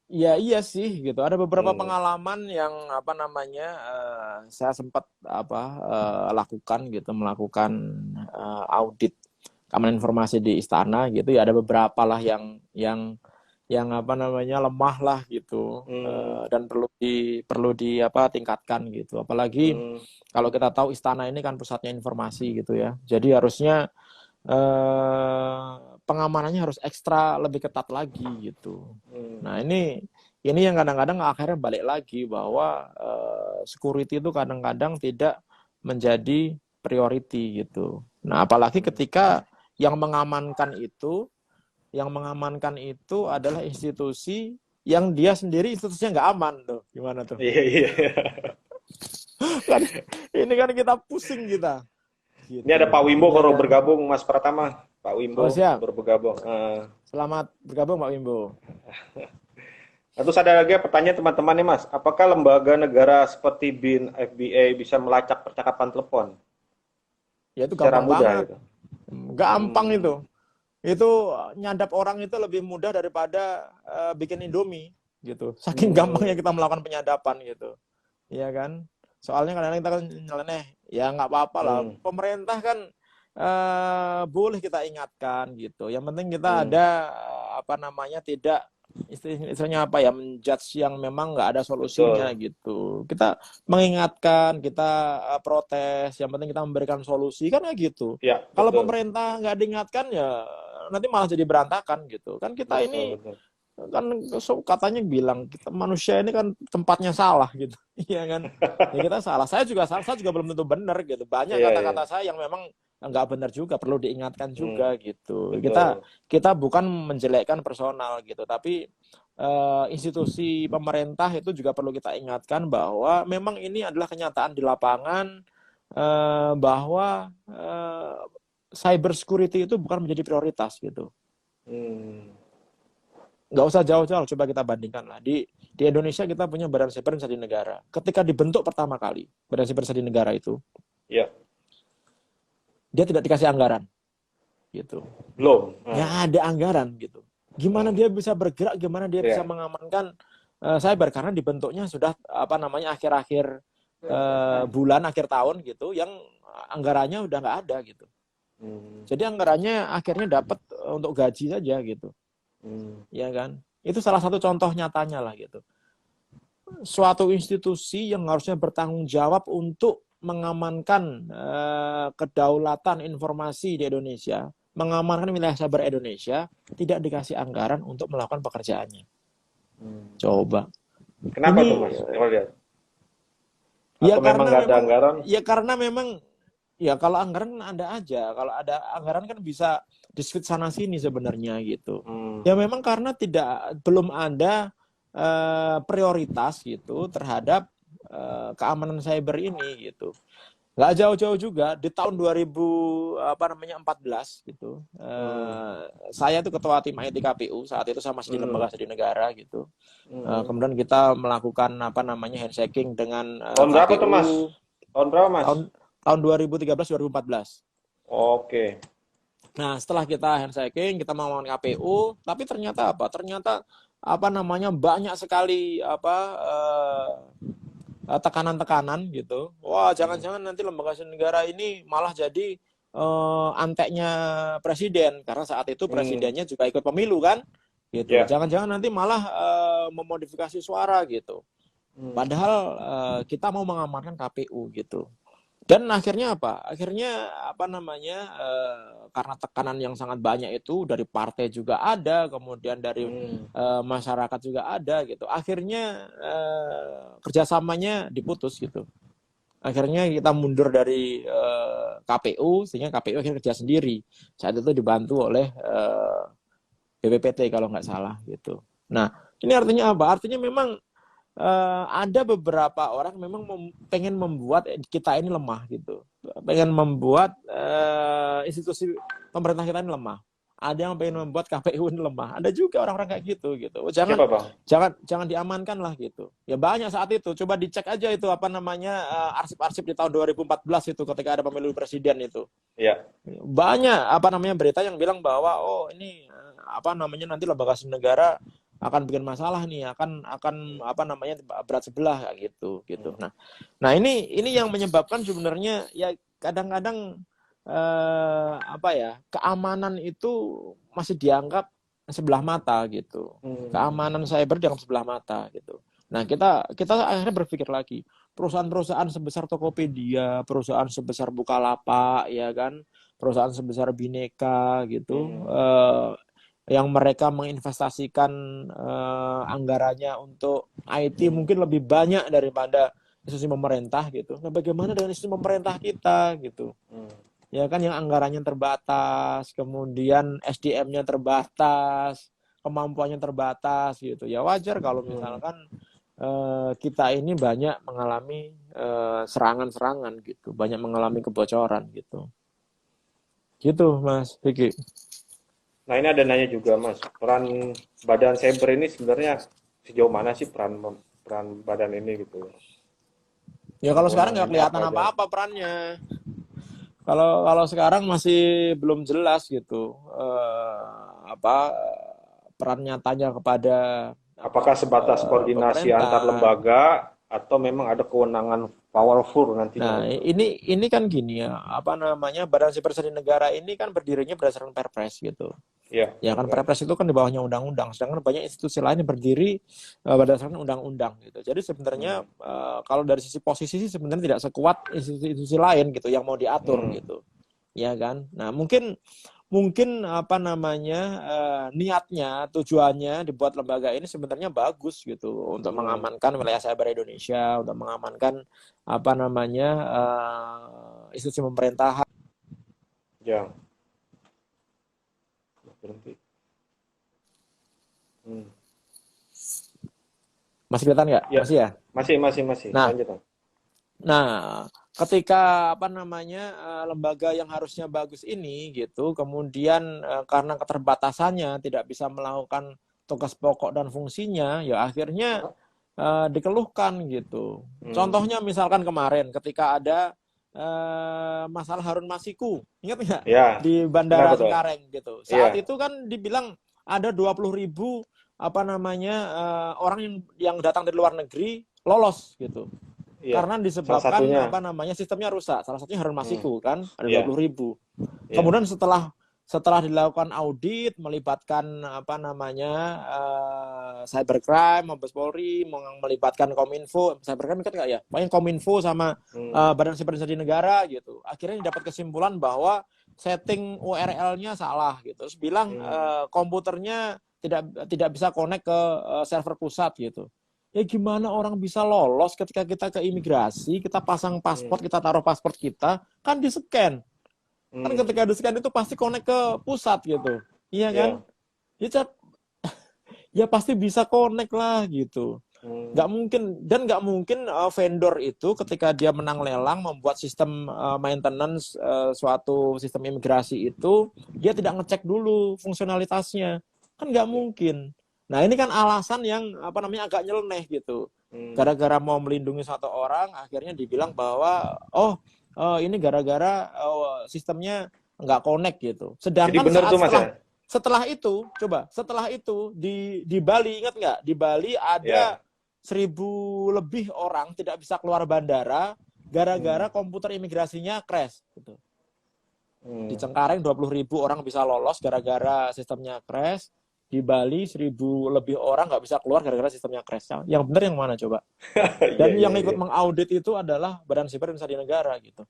S3: ya iya sih gitu. Ada beberapa
S1: Hmm.
S3: pengalaman yang saya sempat lakukan gitu, melakukan audit keamanan informasi di istana gitu. Ya ada beberapa lah yang lemah lah gitu,
S1: Hmm.
S3: dan perlu di tingkatkan gitu. Apalagi
S1: Hmm.
S3: kalau kita tahu istana ini kan pusatnya informasi gitu ya. Jadi harusnya eh, pengamanannya harus ekstra lebih ketat lagi gitu.
S1: Hmm.
S3: Nah, ini yang kadang-kadang akhirnya balik lagi bahwa security itu kadang-kadang tidak menjadi priority gitu. Nah, apalagi ketika yang mengamankan itu adalah institusi yang dia sendiri institusinya nggak aman tuh. Gimana tuh?
S1: Iya, iya.
S3: Kan ini kan kita pusing kita
S1: Ini ada Pak
S3: gitu.
S1: Wimbo
S3: Iya
S1: baru
S3: kan?
S1: bergabung Mas Pratama. Pak
S3: Oh,
S1: Wimbo
S3: siap.
S1: baru bergabung.
S3: Selamat bergabung Pak Wimbo.
S1: Terus ada lagi pertanyaan teman-teman nih Mas, apakah lembaga negara seperti BIN, FBI bisa melacak percakapan telepon
S3: Ya itu
S1: secara
S3: gampang
S1: mudah
S3: banget.
S1: gitu?
S3: Gampang
S1: Hmm.
S3: itu. Itu nyadap orang itu lebih mudah daripada bikin Indomie gitu. Saking
S1: Hmm.
S3: gampangnya kita melakukan penyadapan gitu. Iya kan? Soalnya kadang-kadang kita kan nyeleneh, ya nggak apa-apa lah.
S1: Hmm.
S3: Pemerintah kan boleh kita ingatkan gitu. Yang penting kita
S1: Hmm.
S3: ada tidak istilahnya apa ya, menjudge yang memang nggak ada solusinya
S1: Betul.
S3: gitu. Kita mengingatkan, kita protes, yang penting kita memberikan solusi kan ya gitu.
S1: Ya,
S3: Kalau
S1: betul.
S3: pemerintah nggak diingatkan ya nanti malah jadi berantakan gitu. Kan kita
S1: Betul,
S3: ini
S1: betul.
S3: kan katanya bilang kita manusia ini kan tempatnya salah gitu. Iya kan? Ya kita salah. Saya juga salah, saya juga belum tentu benar gitu. Banyak
S1: Iya, iya.
S3: kata-kata saya yang memang nggak benar juga, perlu diingatkan
S1: Hmm,
S3: juga gitu. Kita
S1: betul.
S3: kita bukan menjelekkan personal gitu, tapi institusi pemerintah itu juga perlu kita ingatkan bahwa memang ini adalah kenyataan di lapangan, bahwa cyber security itu bukan menjadi prioritas gitu.
S1: Hmm,
S3: Nggak usah jauh-jauh, coba kita bandingkan lah. Di Indonesia kita punya Badan Cyber dan Sandi Negara. Ketika dibentuk pertama kali, Badan Cyber dan Sandi Negara itu,
S1: ya,
S3: dia tidak dikasih anggaran, gitu.
S1: belum.
S3: Nggak
S1: Hmm,
S3: ada anggaran, gitu. Gimana
S1: hmm,
S3: dia bisa bergerak, gimana dia bisa
S1: ya.
S3: mengamankan cyber, karena dibentuknya sudah, apa namanya, akhir-akhir bulan, akhir tahun, gitu, yang anggarannya udah nggak ada, gitu.
S1: Hmm,
S3: Jadi anggarannya akhirnya dapat untuk gaji saja, gitu.
S1: hmm,
S3: Ya kan? Itu salah satu contoh nyatanya lah, gitu. Suatu institusi yang harusnya bertanggung jawab untuk mengamankan kedaulatan informasi di Indonesia, mengamankan wilayah cyber Indonesia, tidak dikasih anggaran untuk melakukan pekerjaannya.
S1: hmm.
S3: Coba.
S1: Kenapa tuh,
S3: Ini
S1: Mas? Coba lihat.
S3: ya
S1: Atau memang
S3: karena
S1: nggak ada
S3: memang
S1: anggaran?
S3: ya karena memang ya kalau anggaran kan ada aja. Kalau ada anggaran kan bisa di-switch sana sini sebenarnya gitu.
S1: Hmm,
S3: Ya memang karena belum ada prioritas gitu terhadap keamanan cyber ini gitu. Nggak jauh-jauh juga di tahun 2014 gitu.
S1: hmm,
S3: Saya tuh ketua tim IT KPU, saat itu saya masih di
S1: hmm,
S3: lembaga studi negara gitu.
S1: hmm.
S3: Kemudian kita melakukan apa namanya handshaking dengan
S1: Tahun berapa tuh, Mas?
S3: KPU
S1: Tahun berapa, Mas?
S3: tahun tahun 2013 2014.
S1: Oke.
S3: Nah, setelah kita handshaking, kita melakukan KPU, tapi ternyata apa? Ternyata apa namanya banyak sekali apa tekanan-tekanan gitu. Wah,
S1: Hmm,
S3: jangan-jangan nanti lembaga negara ini malah jadi anteknya presiden karena saat itu
S1: hmm,
S3: presidennya juga ikut pemilu kan gitu.
S1: ya.
S3: Jangan-jangan nanti malah memodifikasi suara gitu.
S1: Hmm,
S3: Padahal kita mau mengamankan KPU gitu. Dan akhirnya apa? Akhirnya apa namanya? Karena tekanan yang sangat banyak itu dari partai juga ada, kemudian dari
S1: hmm,
S3: masyarakat juga ada gitu. Akhirnya kerjasamanya diputus gitu. Akhirnya kita mundur dari KPU sehingga KPU akhirnya kerja sendiri. Saat itu dibantu oleh BPPT kalau nggak salah gitu. Nah, ini artinya apa? Artinya memang ada beberapa orang memang pengen membuat kita ini lemah gitu, pengen membuat institusi pemerintah kita ini lemah. Ada yang pengen membuat KPU ini lemah. Ada juga orang-orang kayak gitu. Oh, jangan
S1: siapa, Bang?
S3: jangan diamankan lah gitu. Ya banyak saat itu. Coba dicek aja itu apa namanya arsip-arsip di tahun 2014 itu ketika ada pemilu presiden itu.
S1: Ya.
S3: Banyak apa namanya berita yang bilang bahwa oh ini apa namanya nanti lembaga negara akan bikin masalah nih, akan apa namanya berat sebelah kayak gitu.
S1: Hmm,
S3: Nah ini yang menyebabkan sebenarnya ya kadang-kadang apa ya keamanan itu masih dianggap sebelah mata gitu.
S1: hmm,
S3: Keamanan cyber dianggap sebelah mata gitu. Nah kita akhirnya berpikir lagi perusahaan-perusahaan sebesar Tokopedia, perusahaan sebesar Bukalapak, ya kan, perusahaan sebesar Bineka gitu,
S1: hmm,
S3: yang mereka menginvestasikan anggarannya untuk IT
S1: hmm,
S3: mungkin lebih banyak daripada institusi pemerintah gitu. Nah, bagaimana dengan institusi pemerintah kita gitu?
S1: hmm,
S3: Ya kan yang anggarannya terbatas, kemudian SDM-nya terbatas, kemampuannya terbatas gitu. Ya wajar kalau
S1: hmm.
S3: misalkan kita ini banyak mengalami serangan-serangan gitu, banyak mengalami kebocoran gitu. Gitu, Mas Vicky.
S1: Nah, ini ada nanya juga, Mas. Peran badan cyber ini sebenarnya sejauh mana sih peran peran badan ini gitu?
S3: Ya kalau sekarang nggak
S1: Kewenangannya apa
S3: kelihatan
S1: aja?
S3: apa-apa perannya. Kalau sekarang masih belum jelas gitu apa peran nyatanya kepada
S1: Apakah sebatas koordinasi antar
S3: pemerintah.
S1: lembaga atau memang ada kewenangan powerful nantinya
S3: Nah,
S1: gitu?
S3: ini kan gini ya, apa namanya Badan Cyber Sandi Negara ini kan berdirinya berdasarkan Perpres gitu.
S1: Iya,
S3: Ya kan Perpres itu kan di bawahnya undang-undang, sedangkan banyak institusi lain yang berdiri berdasarkan undang-undang gitu. Jadi sebenarnya kalau dari sisi posisi sih sebenarnya tidak sekuat institusi lain gitu yang mau diatur gitu. Ya kan? Nah, mungkin apa namanya niatnya, tujuannya dibuat lembaga ini sebenarnya bagus gitu untuk mengamankan wilayah cyber Indonesia, untuk mengamankan apa namanya institusi pemerintahan.
S1: Ya, berhenti.
S3: Masih kelihatan nggak?
S1: Ya,
S3: Masih ya?
S1: masih.
S3: Nah,
S1: Lanjut, Bang.
S3: ketika apa namanya lembaga yang harusnya bagus ini gitu, kemudian karena keterbatasannya tidak bisa melakukan tugas pokok dan fungsinya, ya akhirnya dikeluhkan gitu. Contohnya misalkan kemarin ketika ada masalah Harun Masiku, ingat nggak
S1: Ya,
S3: di
S1: kenapa
S3: Bandara
S1: tuh?
S3: Cengkareng gitu. Saat
S1: Iya,
S3: itu kan dibilang ada 20.000 apa namanya orang yang datang dari luar negeri lolos gitu.
S1: iya.
S3: Karena
S1: Salah
S3: disebabkan
S1: satunya.
S3: apa namanya sistemnya rusak. Salah satunya Harun Masiku kan ada
S1: Iya,
S3: 20.000.
S1: iya.
S3: Kemudian setelah dilakukan audit melibatkan apa namanya cybercrime, Mabes Polri, melibatkan Kominfo, cybercrime kan nggak ya? Pokoknya Kominfo sama Badan Siber Intelligence Negara gitu. Akhirnya dapat kesimpulan bahwa setting URL-nya salah gitu. Terus bilang komputernya tidak bisa connect ke server pusat gitu. Ya gimana orang bisa lolos ketika kita ke imigrasi, kita pasang paspor, kita taruh paspor kita, kan di-scan. Kan ketika di-scan itu pasti connect ke pusat gitu. Iya kan? Ya pasti bisa connect lah gitu. Nggak mungkin, dan nggak mungkin vendor itu ketika dia menang lelang membuat sistem maintenance suatu sistem imigrasi itu, dia tidak ngecek dulu fungsionalitasnya. Kan nggak mungkin. Nah ini kan alasan yang apa namanya agak nyeleneh gitu. Gara-gara mau melindungi satu orang, akhirnya dibilang bahwa ini gara-gara sistemnya nggak connect gitu.
S1: Jadi
S3: Sedangkan
S1: benar tuh Mas ya?
S3: setelah itu di Bali, ingat nggak? Di Bali ada 1.000 lebih orang tidak bisa keluar bandara gara-gara komputer imigrasinya crash gitu. Di Cengkareng 20.000 orang bisa lolos gara-gara sistemnya crash. Di Bali 1.000 lebih orang nggak bisa keluar gara-gara sistemnya crash. Yang benar yang mana coba? Dan yang ikut mengaudit itu adalah Badan Siber Intelligence Negara gitu.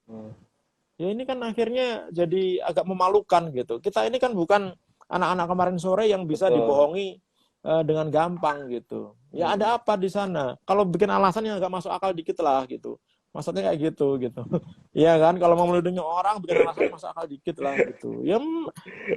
S3: Ya ini kan akhirnya jadi agak memalukan gitu. Kita ini kan bukan anak-anak kemarin sore yang bisa dibohongi dengan gampang gitu. Ya ada apa di sana? Kalau bikin alasan yang agak masuk akal dikit lah gitu. Maksudnya kayak gitu. Iya kan? Kalau mau melindungi orang bikin alasan masuk akal dikit lah gitu.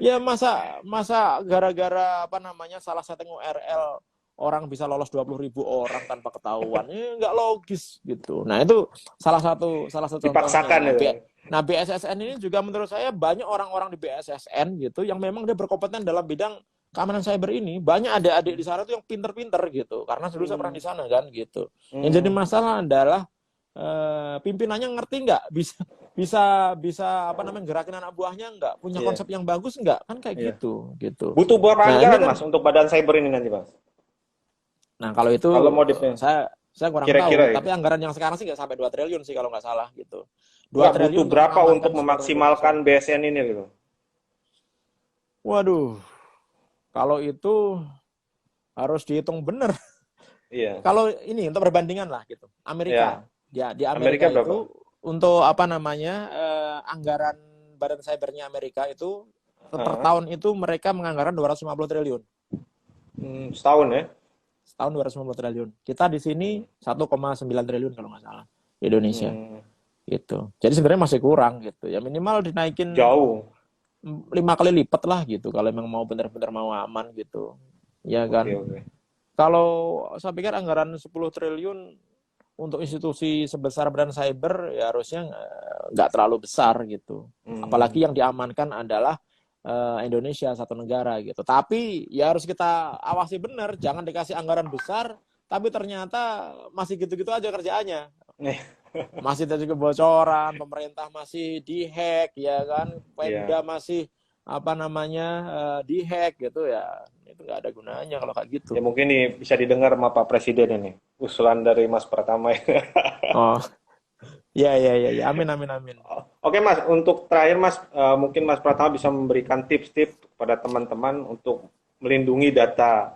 S3: Ya masa gara-gara apa namanya salah setting URL orang bisa lolos 20.000 orang tanpa ketahuan. Nggak logis gitu. Nah, itu salah satu
S1: Dipaksakan
S3: contohnya.
S1: itu.
S3: Nah, BSSN ini juga menurut saya banyak orang-orang di BSSN gitu yang memang dia berkompeten dalam bidang keamanan cyber ini. Banyak adik-adik di sana tuh yang pinter-pinter gitu. Karena dulu saya pernah di sana kan gitu. Yang jadi masalah adalah pimpinannya ngerti nggak bisa apa namanya gerakin anak buahnya nggak, punya konsep yang bagus nggak, kan kayak gitu.
S1: Butuh berapa anggaran
S3: kan,
S1: Mas untuk badan cyber ini nanti Mas?
S3: Nah kalau itu saya kurang tahu, tapi anggaran yang sekarang sih nggak sampai 2 triliun sih kalau nggak salah gitu.
S1: 2 triliun butuh berapa untuk memaksimalkan BSN ini gitu?
S3: Waduh, kalau itu harus dihitung bener.
S1: Iya.
S3: Kalau ini untuk perbandingan lah gitu, Amerika. Ya, di Amerika itu
S1: berapa?
S3: untuk apa namanya anggaran badan cybernya Amerika itu per tahun itu mereka menganggarkan 250 triliun.
S1: Setahun ya?
S3: Setahun 250 triliun. Kita di sini 1,9 triliun kalau nggak salah di Indonesia. Gitu. Jadi sebenarnya masih kurang gitu. Ya minimal dinaikin
S1: jauh
S3: 5 kali lipat lah gitu kalau memang mau benar-benar mau aman gitu. Ya kan. Kalau saya pikir anggaran 10 triliun untuk institusi sebesar badan cyber ya harusnya nggak terlalu besar gitu. Apalagi yang diamankan adalah Indonesia, satu negara gitu. Tapi ya harus kita awasi benar, jangan dikasih anggaran besar tapi ternyata masih gitu-gitu aja kerjaannya. Masih terjadi kebocoran, pemerintah masih dihack ya kan, Pemda masih apa namanya dihack gitu ya. Itu nggak ada gunanya kalau kayak gitu.
S1: Ya mungkin nih bisa didengar sama Pak Presiden ini, usulan dari Mas Pratama.
S3: Ya, ya, ya, ya. Amin, amin, amin.
S1: Oke Mas, untuk terakhir Mas, mungkin Mas Pratama bisa memberikan tips-tips kepada teman-teman untuk melindungi data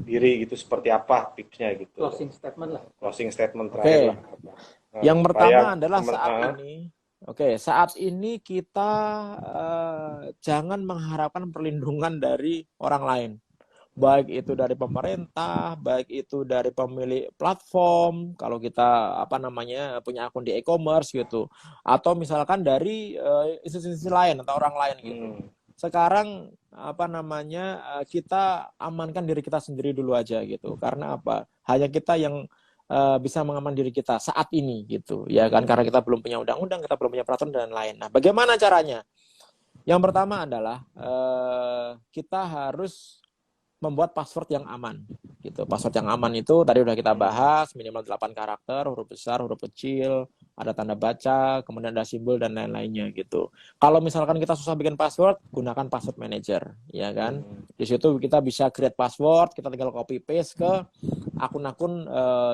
S1: diri gitu, seperti apa tipsnya gitu.
S2: Closing statement lah.
S1: Closing statement terakhir lah.
S3: Oke. Yang
S1: Supaya
S3: pertama adalah
S1: teman,
S3: saat ini kita jangan mengharapkan perlindungan dari orang lain. Baik itu dari pemerintah, baik itu dari pemilik platform, kalau kita punya akun di e-commerce gitu, atau misalkan dari institusi lain atau orang lain gitu. Sekarang kita amankan diri kita sendiri dulu aja gitu. Karena apa? Hanya kita yang bisa mengaman diri kita saat ini gitu, ya kan? Karena kita belum punya undang-undang, kita belum punya peraturan dan lain. Nah, bagaimana caranya? Yang pertama adalah kita harus membuat password yang aman gitu. Password yang aman itu tadi udah kita bahas, minimal 8 karakter, huruf besar, huruf kecil, ada tanda baca, kemudian ada simbol dan lain-lainnya gitu. Kalau misalkan kita susah bikin password, gunakan password manager, ya kan? Di situ kita bisa create password, kita tinggal copy paste ke akun-akun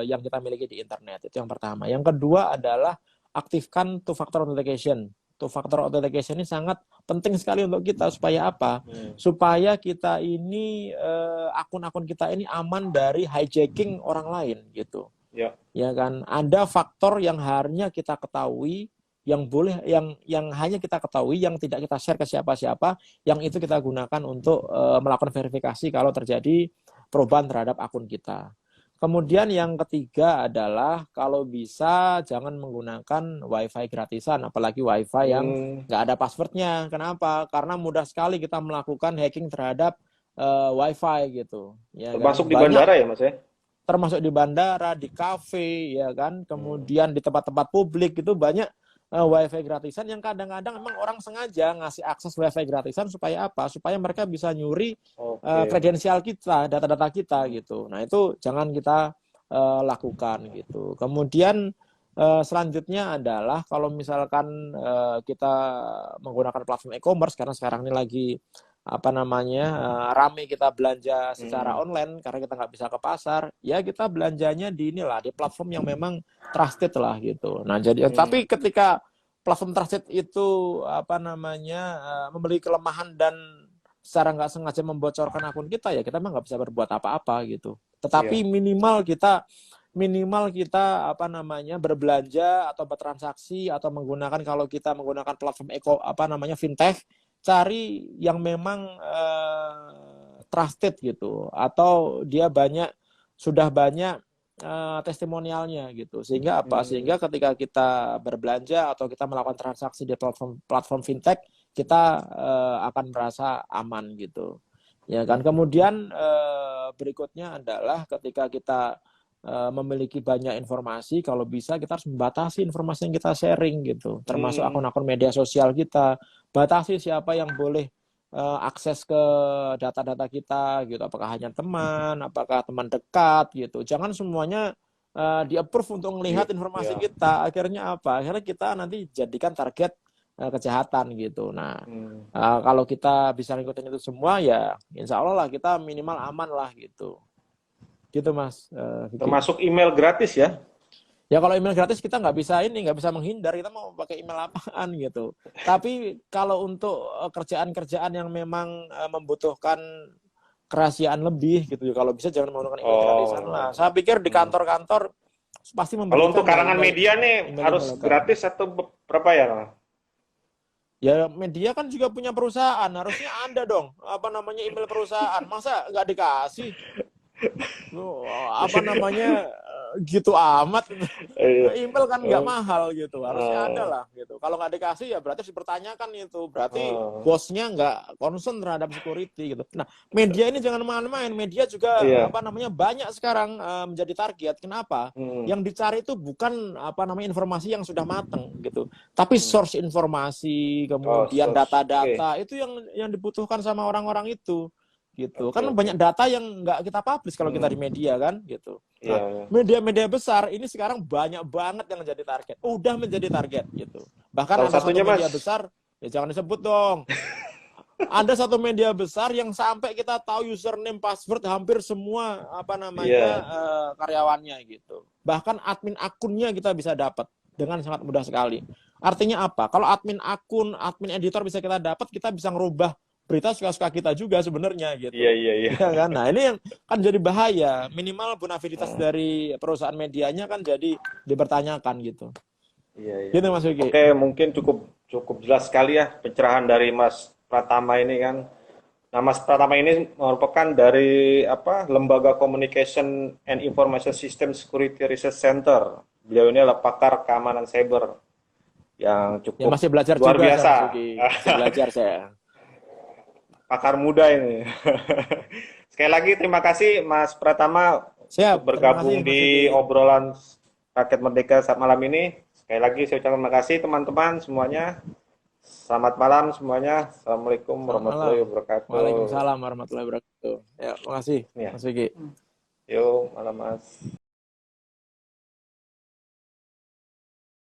S3: yang kita miliki di internet. Itu yang pertama. Yang kedua adalah aktifkan two factor authentication. Two factor authentication ini sangat penting sekali untuk kita, supaya apa? Supaya kita ini akun-akun kita ini aman dari hijacking orang lain gitu. Ya kan? Ada faktor yang harusnya kita ketahui, yang hanya kita ketahui, yang tidak kita share ke siapa-siapa, yang itu kita gunakan untuk melakukan verifikasi kalau terjadi perubahan terhadap akun kita. Kemudian yang ketiga adalah kalau bisa jangan menggunakan wifi gratisan, apalagi wifi yang nggak ada passwordnya. Kenapa? Karena mudah sekali kita melakukan hacking terhadap wifi gitu. Ya
S1: termasuk
S3: kan?
S1: di bandara ya Mas ya?
S3: Termasuk di bandara, di kafe, ya kan? Kemudian di tempat-tempat publik itu banyak wifi gratisan yang kadang-kadang memang orang sengaja ngasih akses wifi gratisan supaya apa? Supaya mereka bisa nyuri kredensial kita, data-data kita gitu. Nah, itu jangan kita lakukan gitu. Kemudian selanjutnya adalah kalau misalkan kita menggunakan platform e-commerce, karena sekarang ini lagi rame kita belanja secara online karena kita nggak bisa ke pasar, ya kita belanjanya di platform yang memang trusted lah gitu. Nah, jadi tapi ketika platform trusted itu memiliki kelemahan dan secara nggak sengaja membocorkan akun kita, ya kita memang nggak bisa berbuat apa-apa gitu. Tetapi minimal kita berbelanja atau bertransaksi atau kalau kita menggunakan platform fintech, cari yang memang trusted gitu, atau dia sudah banyak testimonialnya gitu, sehingga sehingga ketika kita berbelanja atau kita melakukan transaksi di platform fintech, kita akan merasa aman gitu, ya kan? Kemudian berikutnya adalah ketika kita memiliki banyak informasi, kalau bisa kita harus membatasi informasi yang kita sharing gitu, termasuk akun-akun media sosial kita. Batasi siapa yang boleh akses ke data-data kita gitu, apakah hanya teman, apakah teman dekat gitu. Jangan semuanya di-approve untuk melihat informasi kita. Akhirnya apa? Akhirnya kita nanti jadikan target kejahatan gitu. Nah, kalau kita bisa ngikutin itu semua, ya insya Allah lah kita minimal aman lah gitu. Gitu Mas.
S1: Termasuk email gratis ya?
S3: Ya kalau email gratis kita nggak bisa menghindar, kita mau pakai email apaan gitu. Tapi kalau untuk kerjaan-kerjaan yang memang membutuhkan kerahasiaan lebih gitu, kalau bisa jangan menggunakan email gratisan lah. Saya pikir di kantor-kantor pasti memberikan.
S1: Kalau untuk karangan media nih harus gratis atau berapa ya?
S3: Ya media kan juga punya perusahaan, harusnya ada dong email perusahaan. Masa nggak dikasih? Gitu amat. Email kan nggak mahal gitu, harusnya ada lah gitu. Kalau nggak dikasih ya berarti harus dipertanyakan itu, berarti bosnya nggak concern terhadap security gitu. Nah, media ini jangan main-main, media juga banyak sekarang menjadi target. Kenapa? Yang dicari itu bukan informasi yang sudah matang gitu, tapi source informasi, kemudian data-data itu yang dibutuhkan sama orang-orang itu. Gitu. Kan banyak data yang nggak kita publish kalau kita di media kan gitu. Nah, media-media besar ini sekarang banyak banget yang menjadi target. Udah menjadi target gitu. Bahkan ada satu media besar, ya jangan disebut dong. Ada satu media besar yang sampai kita tahu username, password hampir semua karyawannya gitu. Bahkan admin akunnya kita bisa dapat dengan sangat mudah sekali. Artinya apa? Kalau admin akun, admin editor bisa kita dapat, kita bisa ngerubah berita suka-suka kita juga sebenarnya gitu.
S1: Iya, iya, iya.
S3: Ya kan? Nah, ini yang kan jadi bahaya. Minimal bonafilitas dari perusahaan medianya kan jadi dipertanyakan gitu.
S1: Iya, iya.
S3: Gitu Mas Vicky.
S1: Oke, mungkin cukup jelas sekali ya pencerahan dari Mas Pratama ini kan. Nah, Mas Pratama ini merupakan dari Lembaga Communication and Information System Security Research Center. Beliau ini adalah pakar keamanan cyber yang
S3: Ya
S1: cukup
S3: masih belajar
S1: luar
S3: juga saya,
S1: biasa.
S3: Mas Vicky. Masih belajar saya.
S1: Pakar muda ini. Sekali lagi terima kasih Mas Pratama
S3: Siap.
S1: untuk
S3: Terima kasih
S1: bergabung
S3: Mas
S1: di
S3: Vicky.
S1: obrolan Rakyat Merdeka saat malam ini. Sekali lagi saya ucapkan terima kasih teman-teman semuanya. Selamat malam semuanya. Assalamualaikum
S3: Selamat
S1: warahmatullahi
S3: malam.
S1: wabarakatuh.
S3: Waalaikumsalam warahmatullahi wabarakatuh. Ya, terima kasih
S1: Ya,
S3: Mas Vicky.
S1: yuk malam Mas.